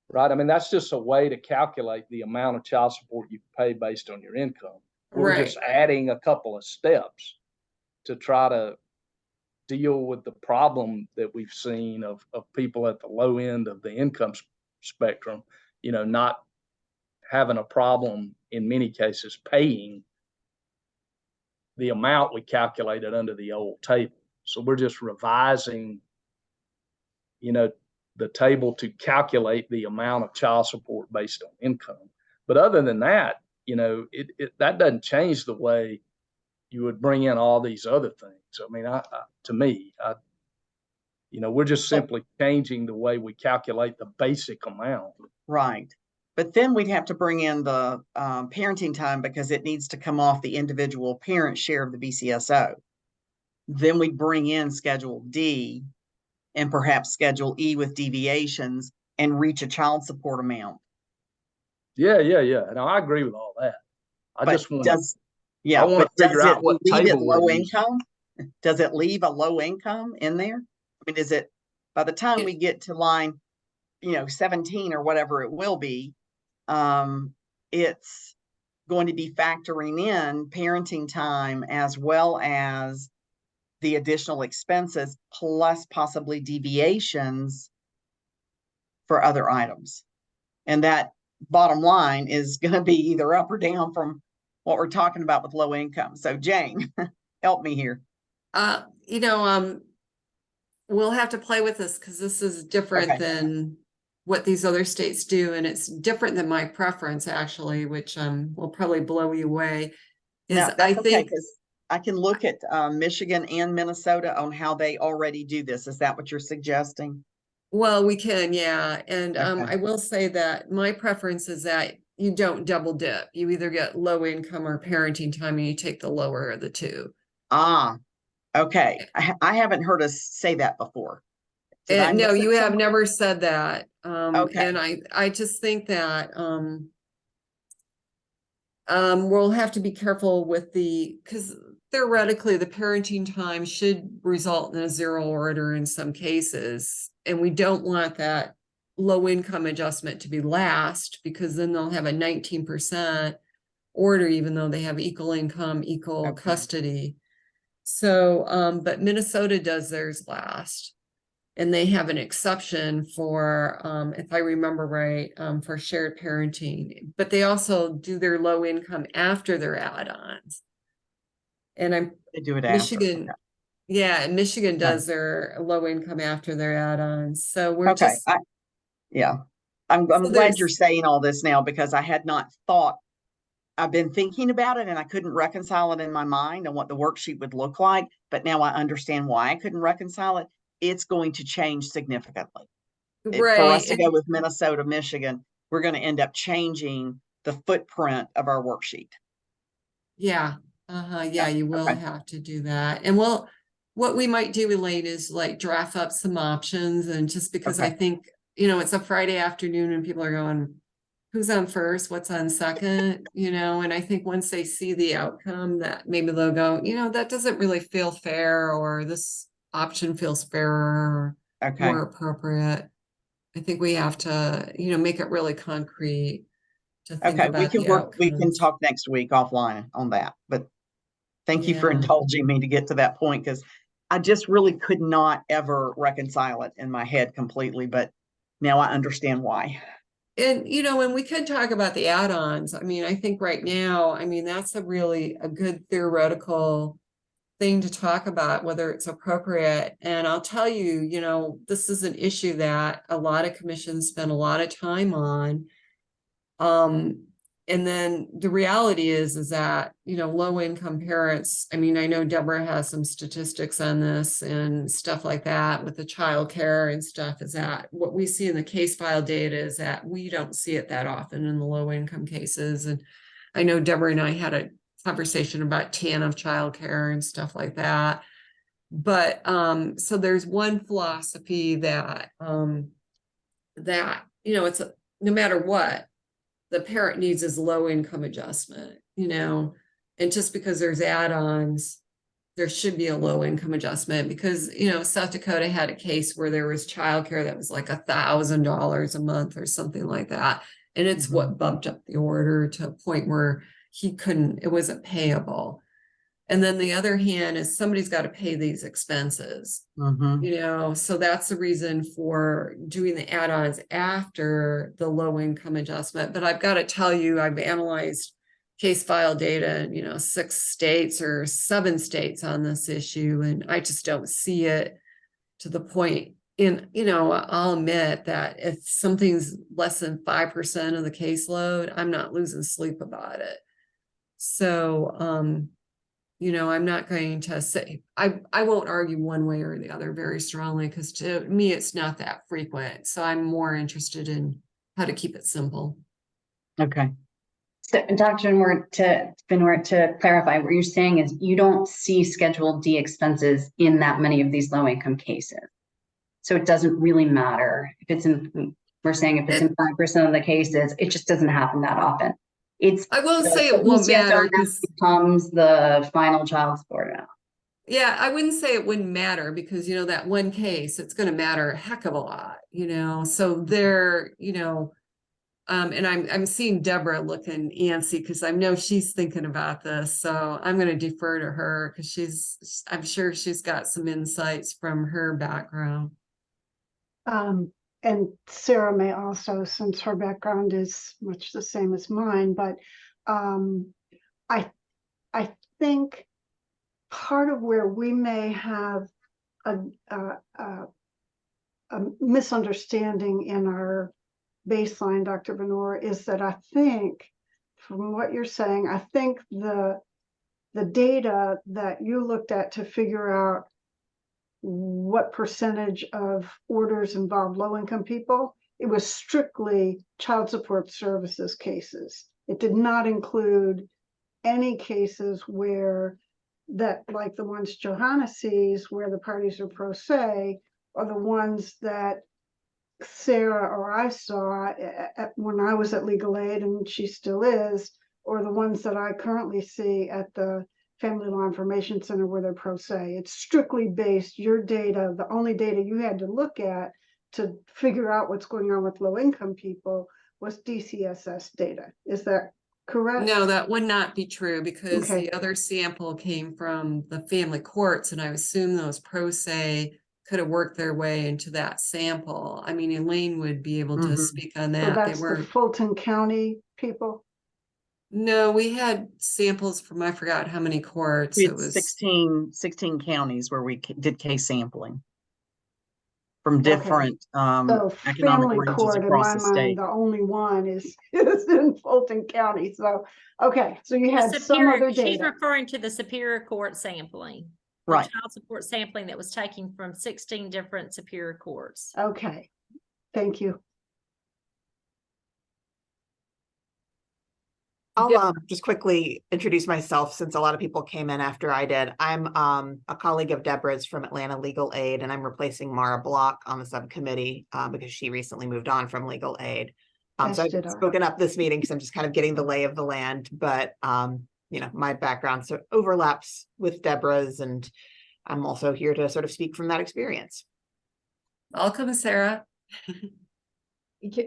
right? I mean, that's just a way to calculate the amount of child support you pay based on your income. We're just adding a couple of steps to try to deal with the problem that we've seen of people at the low end of the income spectrum, not having a problem in many cases paying the amount we calculated under the old table. So we're just revising, the table to calculate the amount of child support based on income. But other than that, that doesn't change the way you would bring in all these other things. I mean, to me, we're just simply changing the way we calculate the basic amount. right. But then we'd have to bring in the parenting time, because it needs to come off the individual parent share of the BCSO. Then we bring in Schedule D and perhaps Schedule E with deviations and reach a child support amount. Yeah. No, I agree with all that. I want to figure out what table low income? Does it leave a low income in there? I mean, is it, by the time we get to line, 17 or whatever it will be, it's going to be factoring in parenting time as well as the additional expenses, plus possibly deviations for other items. And that bottom line is going to be either up or down from what we're talking about with low income. So Jane, help me here. We'll have to play with this, because this is different than what these other states do. And it's different than my preference, actually, which will probably blow you away. I think I can look at Michigan and Minnesota on how they already do this. Is that what you're suggesting? Well, we can, yeah. And Okay. I will say that my preference is that you don't double dip. You either get low income or parenting time and you take the lower of the two. Ah, okay. I haven't heard us say that before. Did I And no, miss it you have somewhere? never said that. Okay. And I just think that we'll have to be careful with because theoretically the parenting time should result in a zero order in some cases. And we don't want that low income adjustment to be last, because then they'll have a 19% order, even though they have equal income, equal Okay. custody. So, but Minnesota does theirs last. And they have an exception for, if I remember right, for shared parenting, but they also do their low income after their add-ons. And They do it after. Michigan, Okay. yeah, and Michigan Okay. does their low income after their add-ons. So we're Okay. just, Yeah. I'm So glad you're there's- saying all this now, because I had not thought, I've been thinking about it and I couldn't reconcile it in my mind on what the worksheet would look like, but now I understand why I couldn't reconcile it. It's going to change significantly. For us right. to go with Minnesota, Michigan, we're going to end up changing the footprint of our worksheet. Yeah. Yeah, you will Okay. have to do that. And what we might do, Elaine, is like draft up some options, and just because I Okay. think, it's a Friday afternoon and people are going, who's on first, what's on second, and I think once they see the outcome, that maybe they'll go, that doesn't really feel fair, or this option feels fairer, or Okay. more appropriate. I think we have to, make it really concrete to think Okay. We about can the work, we can outcomes. talk next week offline on that, but thank you for Yeah. indulging me to get to that point, because I just really could not ever reconcile it in my head completely, but now I understand why. And, and we could talk about the add-ons. I mean, I think right now, that's a good theoretical thing to talk about, whether it's appropriate. And I'll tell you, this is an issue that a lot of commissions spend a lot of time on. And then the reality is that, low income parents, I know Deborah has some statistics on this and stuff like that with the childcare and stuff, is that what we see in the case file data is that we don't see it that often in the low income cases. And I know Deborah and I had a conversation about TANF childcare and stuff like that. But so there's one philosophy that it's no matter what, the parent needs is low income adjustment, and just because there's add-ons, there should be a low income adjustment, because, South Dakota had a case where there was childcare that was like $1,000 a month or something like that. And it's what bumped up the order to a point where it wasn't payable. And then the other hand is somebody's got to pay these expenses. So that's the reason for doing the add-ons after the low income adjustment. But I've got to tell you, I've analyzed case file data in, 6 states or 7 states on this issue, and I just don't see it to the point. And, I'll admit that if something's less than 5% of the caseload, I'm not losing sleep about it. So, I'm not going to say, I won't argue one way or the other very strongly, because to me, it's not that frequent. So I'm more interested in how to keep it simple. Okay. So Dr. Benwart, to clarify, what you're saying is you don't see Schedule D expenses in that many of these low income cases. So it doesn't really matter if it's in, we're saying if it's in 5% of the cases, it just doesn't happen that often. I will say it won't matter, because becomes the final child support amount. Yeah, I wouldn't say it wouldn't matter, because, that one case, it's going to matter a heck of a lot, so there, and I'm seeing Deborah looking antsy, because I know she's thinking about this. So I'm going to defer to her, because I'm sure she's got some insights from her background. And Sarah may also, since her background is much the same as mine, but I think part of where we may have a misunderstanding in our baseline, Dr. Benwart, is that I think, from what you're saying, I think the the data that you looked at to figure out what percentage of orders involved low-income people, it was strictly child support services cases. It did not include any cases where that, like the ones Johanna sees, where the parties are pro se, or the ones that Sarah or I saw when I was at Legal Aid, and she still is, or the ones that I currently see at the Family Law Information Center where they're pro se. It's strictly based, your data, the only data you had to look at to figure out what's going on with low income people was DCSS data. Is that correct? No, that would not be true, because Okay. the other sample came from the family courts, and I assume those pro se could have worked their way into that sample. I mean, Elaine would be able to Mhm. speak on So that. They that's the were, Fulton County people? no, we had samples from, I forgot how many courts. We It had was 16 counties where we did case sampling from Okay. different So economic family ranges court, in across my the mind, state. the only one is in Fulton County. So, okay, so you The had some Superior, other she's data. referring to the Superior Court sampling. The Right. child support sampling that was taken from 16 different Superior Courts. Okay, thank you. I'll just quickly introduce myself, since a lot of people came in after I did. I'm a colleague of Deborah's from Atlanta Legal Aid, and I'm replacing Mara Block on the subcommittee because she recently moved on from Legal Aid. So As I've did I. spoken up this meeting because I'm just kind of getting the lay of the land, but my background so overlaps with Deborah's, and I'm also here to sort of speak from that experience. welcome, Sarah.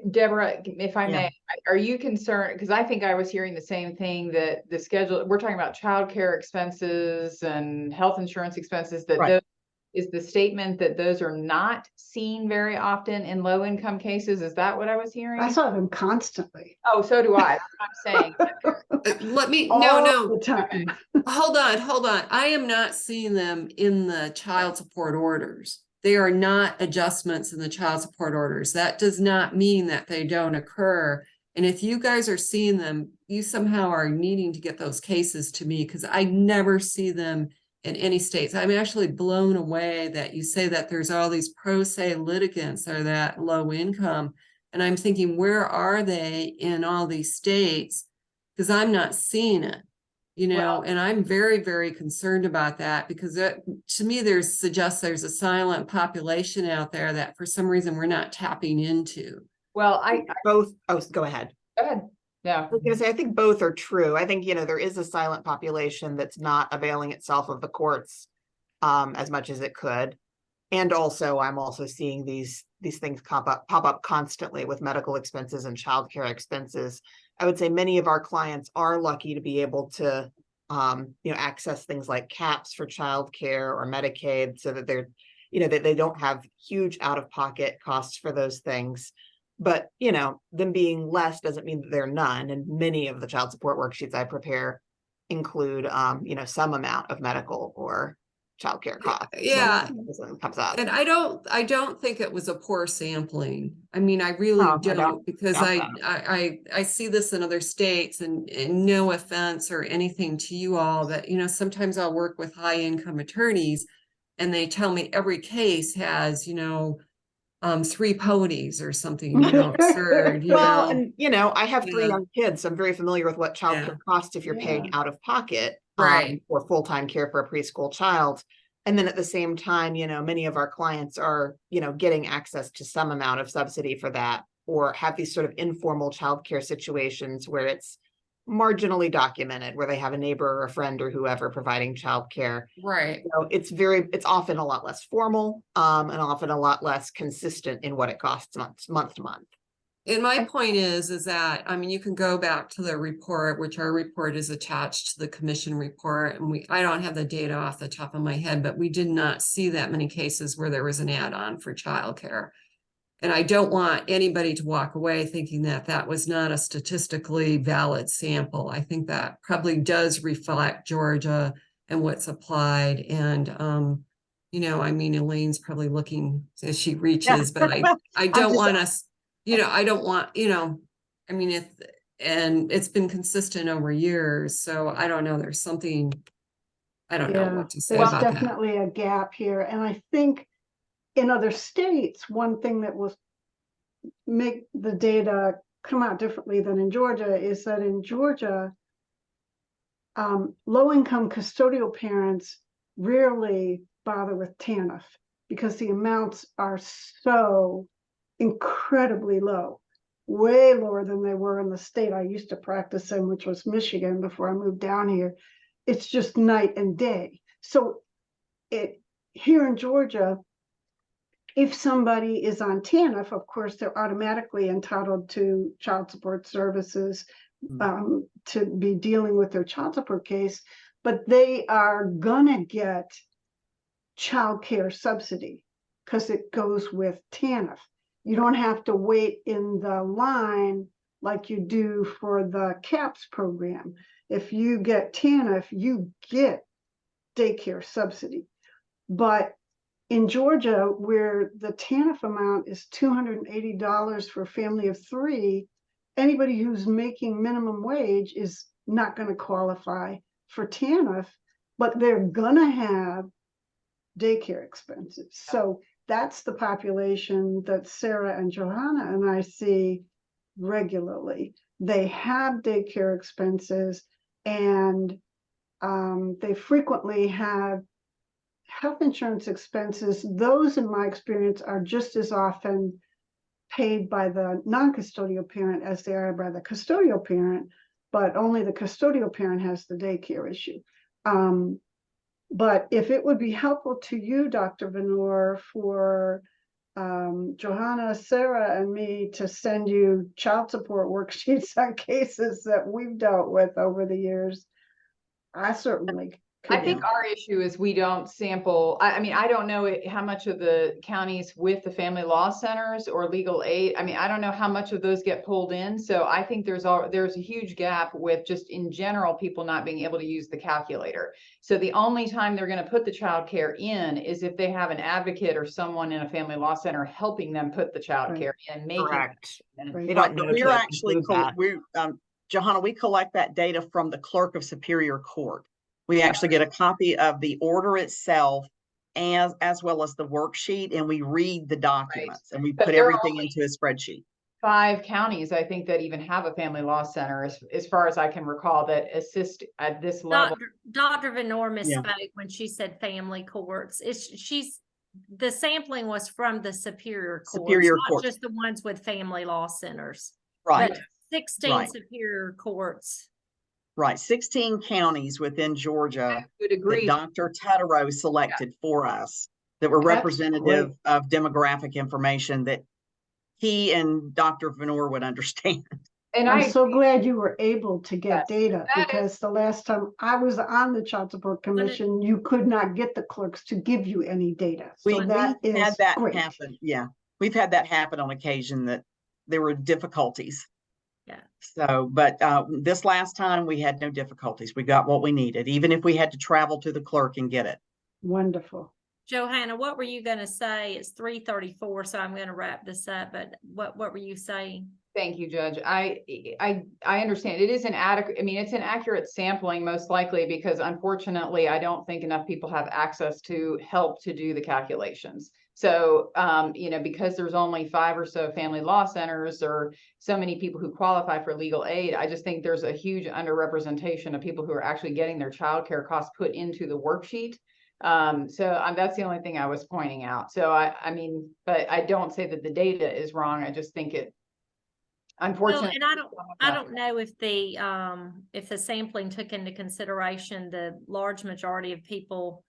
Deborah, if I Yeah. may, are you concerned? Because I think I was hearing the same thing, that the schedule, we're talking about childcare expenses and health insurance expenses, that Right. those, is the statement that those are not seen very often in low income cases? Is that what I was hearing? I saw them constantly. Oh, so do I. That's what I'm saying. Let me, All no, the time. hold on. I am not seeing them in the child support orders. They are not adjustments in the child support orders. That does not mean that they don't occur. And if you guys are seeing them, you somehow are needing to get those cases to me, because I never see them in any states. I'm actually blown away that you say that there's all these pro se litigants that are that low income. And I'm thinking, where are they in all these states? Because I'm not seeing it. Well, And I'm very, very concerned about that, because to me, suggests there's a silent population out there that for some reason we're not tapping into. Well, Both, go ahead. go ahead. Yeah. I was gonna say, I think both are true. I think, there is a silent population that's not availing itself of the courts as much as it could. And also, I'm also seeing these things pop up constantly with medical expenses and childcare expenses. I would say many of our clients are lucky to be able to access things like caps for childcare or Medicaid, so that they're, that they don't have huge out-of-pocket costs for those things. But, them being less doesn't mean that they're none. And many of the child support worksheets I prepare include, some amount of medical or childcare costs. Yeah. Comes up. And I don't think it was a poor sampling. I mean, I really No, I don't, don't because doubt I see this in other states, and no offense or anything to you all, but sometimes I'll work with high income attorneys, and they tell me every case has, 3 ponies or something, absurd, Well, and I have 3 Yeah. young kids, so I'm very familiar with what childcare Yeah. costs if you're paying Yeah. out of pocket Right. for full-time care for a preschool child. And then at the same time, many of our clients are, getting access to some amount of subsidy for that, or have these sort of informal childcare situations where it's marginally documented, where they have a neighbor or a friend or whoever providing childcare. Right. It's often a lot less formal, and often a lot less consistent in what it costs month to month. And my point is that, I mean, you can go back to the report, which our report is attached to the commission report. And I don't have the data off the top of my head, but we did not see that many cases where there was an add-on for childcare. And I don't want anybody to walk away thinking that that was not a statistically valid sample. I think that probably does reflect Georgia and what's applied. And, I mean, Elaine's probably looking as she reaches, but I don't want us, I don't want, I mean, and it's been consistent over years. So I don't know, there's something I don't know Yeah, what to say there's about that. definitely a gap here, and I think in other states, one thing that will make the data come out differently than in Georgia is that in Georgia, low-income custodial parents rarely bother with TANF because the amounts are so incredibly low, way lower than they were in the state I used to practice in, which was Michigan before I moved down here. It's just night and day. So here in Georgia, if somebody is on TANF, of course, they're automatically entitled to child support services to be dealing with their child support case, but they are gonna get child care subsidy because it goes with TANF. You don't have to wait in the line like you do for the CAPS program. If you get TANF, you get daycare subsidy. But in Georgia, where the TANF amount is $280 for a family of 3, anybody who's making minimum wage is not going to qualify for TANF, but they're going to have daycare expenses. So that's the population that Sarah and Johanna and I see regularly. They have daycare expenses, and they frequently have health insurance expenses. Those, in my experience, are just as often paid by the non-custodial parent as they are by the custodial parent, but only the custodial parent has the daycare issue. But if it would be helpful to you, Dr. Venor, for Johanna, Sarah, and me to send you child support worksheets on cases that we've dealt with over the years, I certainly I think our issue is we don't sample. I mean, I don't know how much of the counties with the family law centers or legal aid. I mean, I don't know how much of those get pulled in. So I think there's a huge gap with just in general people not being able to use the calculator. So the only time they're going to put the child care in is if they have an advocate or someone in a family law center helping them put the child care in, making Correct. Right. They don't But know we're to actually, include that. Johanna, we collect that data from the clerk of Superior Court. We actually get a copy of the order itself as well as the worksheet, and we read the documents and we But put there are everything only into a spreadsheet. 5 counties, I think, that even have a family law center, as far as I can recall, that assist at this level. Dr. Venor Yeah. misspoke when she said family courts. The sampling was from the superior courts, Superior not courts. just the ones with family law centers. Right, But 16 Right. superior courts. right. 16 counties within Georgia I would that agree. Dr. Tutterow selected for us that were That's representative of demographic information that he and Dr. Venor would understand. And I'm I so glad you were able to get Yes, data, that is- because the last time I was on the Child Support Commission, you could not get the clerks to give you any data. So that We've had is that great. happen. Yeah, we've had that happen on occasion that there were difficulties. Yeah. So, but this last time we had no difficulties. We got what we needed, even if we had to travel to the clerk and get it. Wonderful. Johanna, what were you going to say? It's 3:34, so I'm going to wrap this up. But what were you saying? Thank you, Judge. I understand. It is inadequate. I mean, it's inaccurate sampling most likely because unfortunately, I don't think enough people have access to help to do the calculations. So, because there's only 5 or so family law centers or so many people who qualify for legal aid, I just think there's a huge underrepresentation of people who are actually getting their childcare costs put into the worksheet. That's the only thing I was pointing out. So I mean, but I don't say that the data is wrong. I just think it, unfortunately. Well, and I don't know if the sampling took into consideration the large majority of people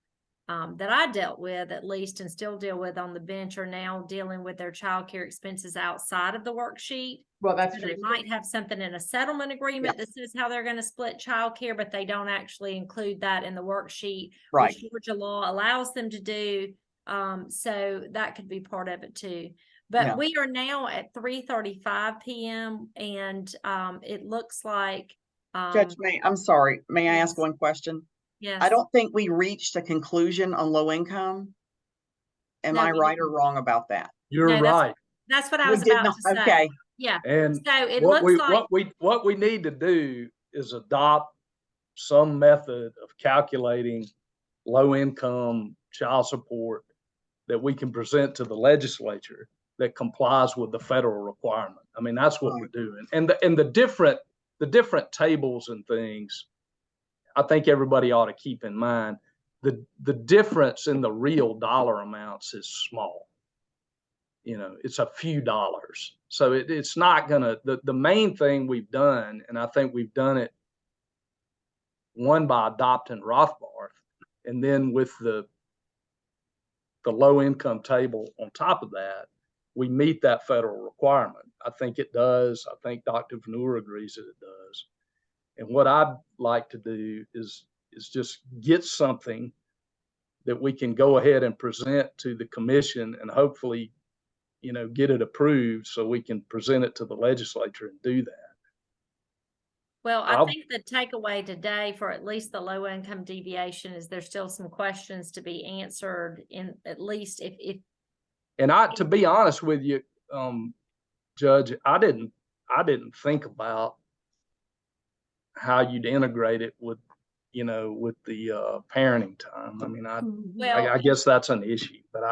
that I dealt with, at least, and still deal with on the bench, are now dealing with their childcare expenses outside of the worksheet. Well, that's So true. they might have something in a settlement agreement that says how they're going to split childcare, but they don't actually include that in the worksheet, Right. which Georgia law allows them to do. So that could be part of it too. But Yeah. we are now at 3:35 p.m. and it looks like Judge May, I'm sorry, may I ask yes. one question? Yes. I don't think we reached a conclusion on low income. Am No, I we right or didn't. wrong about that? You're No, right. That's what I We was did about not- to say. Okay, Yeah. And So it what looks we, like what we need to do is adopt some method of calculating low-income child support that we can present to the legislature that complies with the federal requirement. I mean, that's what we're doing. And the different tables and things, I think everybody ought to keep in mind, the difference in the real dollar amounts is small. You know, it's a few dollars. So it's not gonna, the main thing we've done, and I think we've done it, one, by adopting Rothbard, and then with the low income table on top of that, we meet that federal requirement. I think it does. I think Dr. Vanur agrees that it does. And what I'd like to do is just get something that we can go ahead and present to the commission and hopefully, you know, get it approved so we can present it to the legislature and do that. Well, I think the takeaway today for at least the low income deviation is there's still some questions to be answered in at least if. And to be honest with you, Judge, I didn't think about how you'd integrate it with, you know, with the parenting time. I mean, I guess that's an issue, but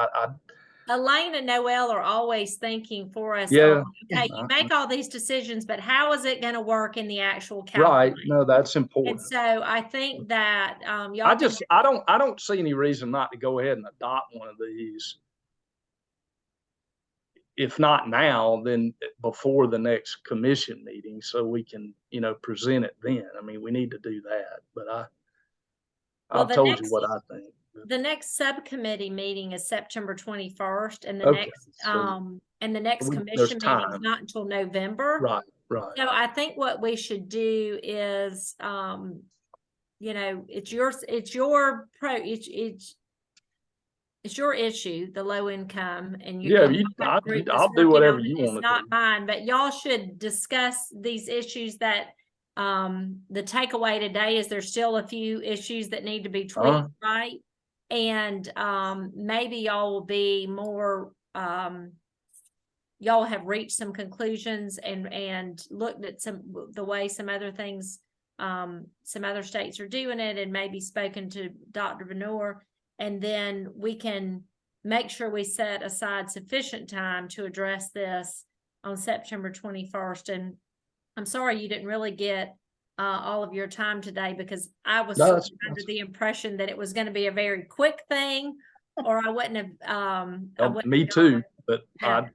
Elaine and Noel are always thinking for us. Yeah. Okay, you make all these decisions, but how is it going to work in the actual calculation? Right. No, that's important. And so I think that y'all. I don't see any reason not to go ahead and adopt one of these. If not now, then before the next commission meeting, so we can, you know, present it then. I mean, we need to do that. But I've told you what I think. The next subcommittee meeting is September 21st, and the Okay, next commission meeting is not until November. Right, right. So I think what we should do is, you know, it's your issue, the low income, and I'll do whatever you want to do. It's not mine, but y'all should discuss these issues that. The takeaway today is there's still a few issues that need to be tweaked, right? And maybe y'all will be more, y'all have reached some conclusions and looked at the way some other things, some other states are doing it, and maybe spoken to Dr. Vanur, and then we can make sure we set aside sufficient time to address this on September 21st. And I'm sorry you didn't really get all of your time today, because I was under the impression that it was going to be a very quick thing, or I wouldn't have. Me too, but I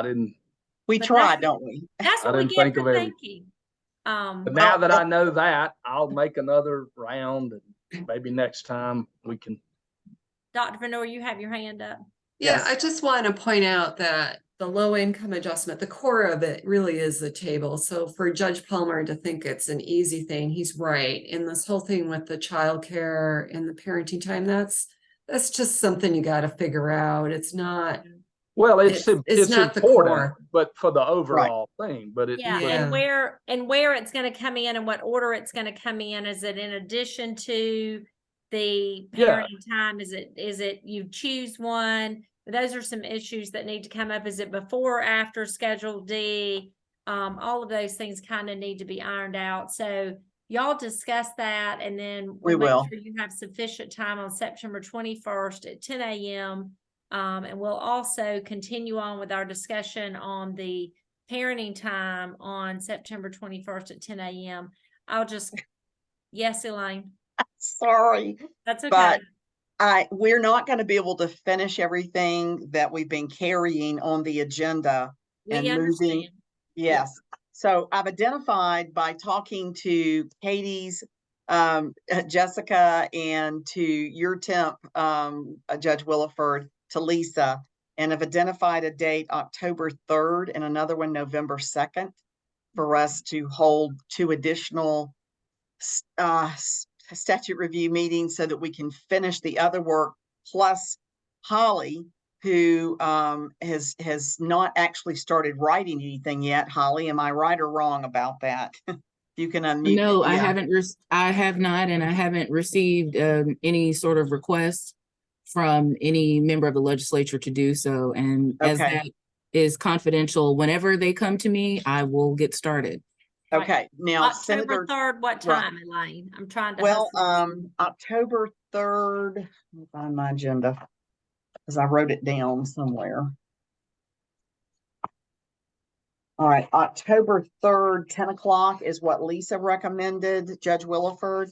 didn't. We tried, don't we? That's what we get for thinking. But now that I know that, I'll make another round, and maybe next time we can. Dr. Vanur, you have your hand up. Yeah, Yes. I just want to point out that the low income adjustment, the core of it really is the table. So for Judge Palmer to think it's an easy thing, he's right. And this whole thing with the childcare and the parenting time, that's just something you got to figure out. It's not. Well, it's not important, the core, but for the overall thing. But and where it's going to come in and what order it's going to come in. Is it in addition to the parenting time? Is it you choose one? Those are some issues that need to come up. Is it before or after Schedule D? All of those things kind of need to be ironed out. So y'all discuss that, and then we will. Make sure you have sufficient time on September 21st at 10 a.m. And we'll also continue on with our discussion on the parenting time on September 21st at 10 a.m. Yes, Elaine. Sorry. That's okay. But we're not going to be able to finish everything that we've been carrying on the agenda and moving. Yes. So I've identified by talking to Katie's, Jessica, and to your temp, Judge Williford, to Lisa, and have identified a date, October 3rd, and another one, November 2nd, for us to hold 2 additional statute review meetings so that we can finish the other work, plus Holly, who has not actually started writing anything yet. Holly, am I right or wrong about that? You can unmute. No, I haven't. I have not, and I haven't received any sort of request from any member of the legislature to do so. And as that is confidential, whenever they come to me, I will get started. Right. Okay, now October Senator, 3rd, what right. time, Elaine? I'm trying to. well, hustle. October 3rd, let me find my agenda, because I wrote it down somewhere. All right, October 3rd, 10 o'clock is what Lisa recommended, Judge Williford.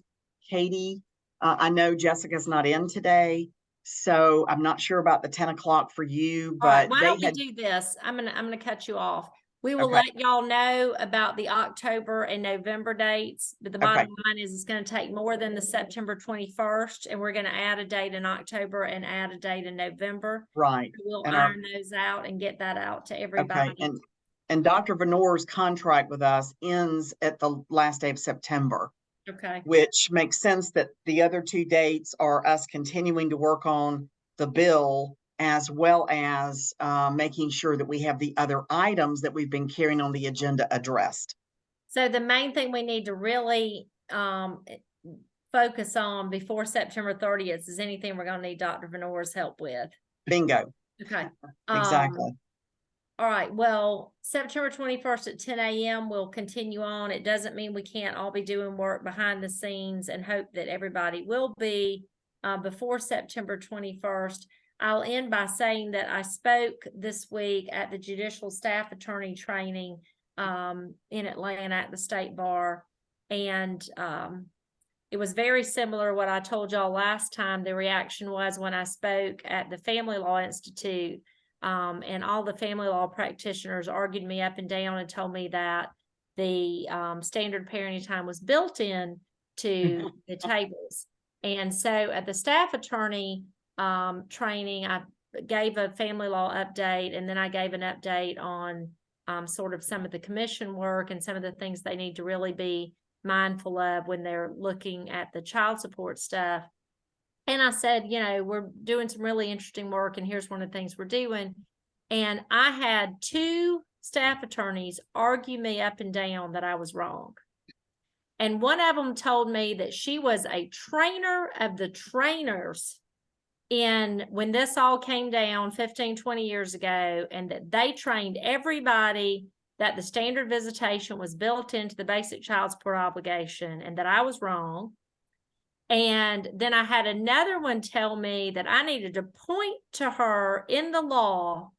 Katie, I know Jessica's not in today, so I'm not sure about the 10 o'clock for you, All right, but why they don't we had, do this? I'm gonna cut you off. We will Okay. let y'all know about the October and November dates, but the Okay. bottom line is it's gonna take more than the September 21st, and we're gonna add a date in October and add a date in November. right. We'll And our- iron those out and get that out to Okay, everybody. and Dr. Venor's contract with us ends at the last day of September, Okay, which makes sense that the other two dates are us continuing to work on the bill as well as making sure that we have the other items that we've been carrying on the agenda addressed. so the main thing we need to really focus on before September 30th is anything we're gonna need Dr. Venor's help with. Bingo, Okay. exactly. All right, well, September 21st at 10 a.m. we'll continue on. It doesn't mean we can't all be doing work behind the scenes, and hope that everybody will be before September 21st. I'll end by saying that I spoke this week at the Judicial Staff Attorney Training in Atlanta at the State Bar, and it was very similar to what I told y'all last time. The reaction was when I spoke at the Family Law Institute. And all the family law practitioners argued me up and down and told me that the standard parenting time was built in to the tables. And so at the staff attorney training, I gave a family law update, and then I gave an update on sort of some of the commission work and some of the things they need to really be mindful of when they're looking at the child support stuff. And I said, you know, we're doing some really interesting work, and here's one of the things we're doing. And I had two staff attorneys argue me up and down that I was wrong. And one of them told me that she was a trainer of the trainers when this all came down 15, 20 years ago, and that they trained everybody that the standard visitation was built into the basic child support obligation, and that I was wrong. And then I had another one tell me that I needed to point to her in the law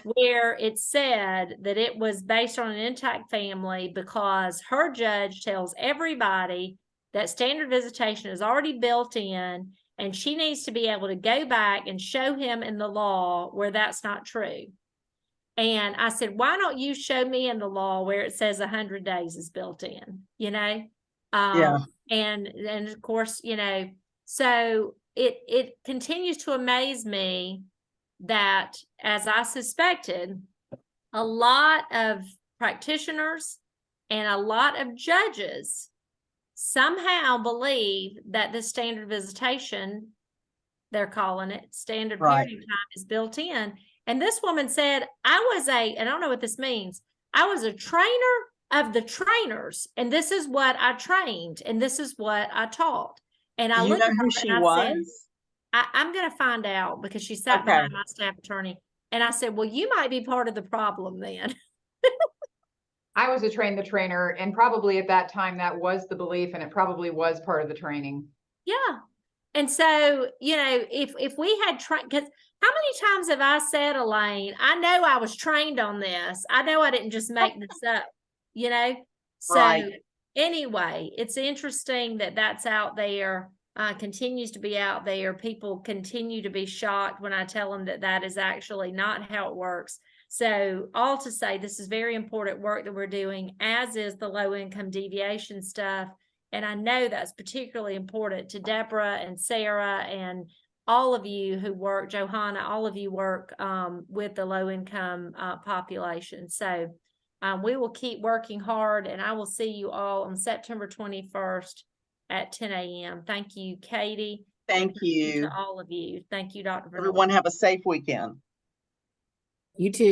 where it said that it was based on an intact family, because her judge tells everybody that standard visitation is already built in, and she needs to be able to go back and show him in the law where that's not true. And I said, why don't you show me in the law where it says 100 days is built in, you know? Yeah. And of course, you know, so it continues to amaze me that, as I suspected, a lot of practitioners and a lot of judges somehow believe that the standard visitation, they're calling it standard Right. parenting time, is built in. And this woman said, and I don't know what this means, I was a trainer of the trainers, and this is what I trained, and this is what I taught. And I Do you looked know at her who she and I was? said, I'm going to find out, because she sat Okay. behind my staff attorney. And I said, well, you might be part of the problem then. I was a train the trainer, and probably at that time that was the belief, and it probably was part of the training. Yeah. And so, you know, if we had trained, because how many times have I said, Elaine, I know I was trained on this. I know I didn't just make this up, you know? So Right. anyway, it's interesting that that's out there, continues to be out there. People continue to be shocked when I tell them that that is actually not how it works. So all to say, this is very important work that we're doing, as is the low income deviation stuff. And I know that's particularly important to Deborah and Sarah and all of you who work, Johanna, all of you work with the low income population. So we will keep working hard, and I will see you all on September 21st at 10 a.m. Thank you, Katie. Thank you. To all of you. Thank you, Dr. Bernard. Everyone have a safe weekend. You too.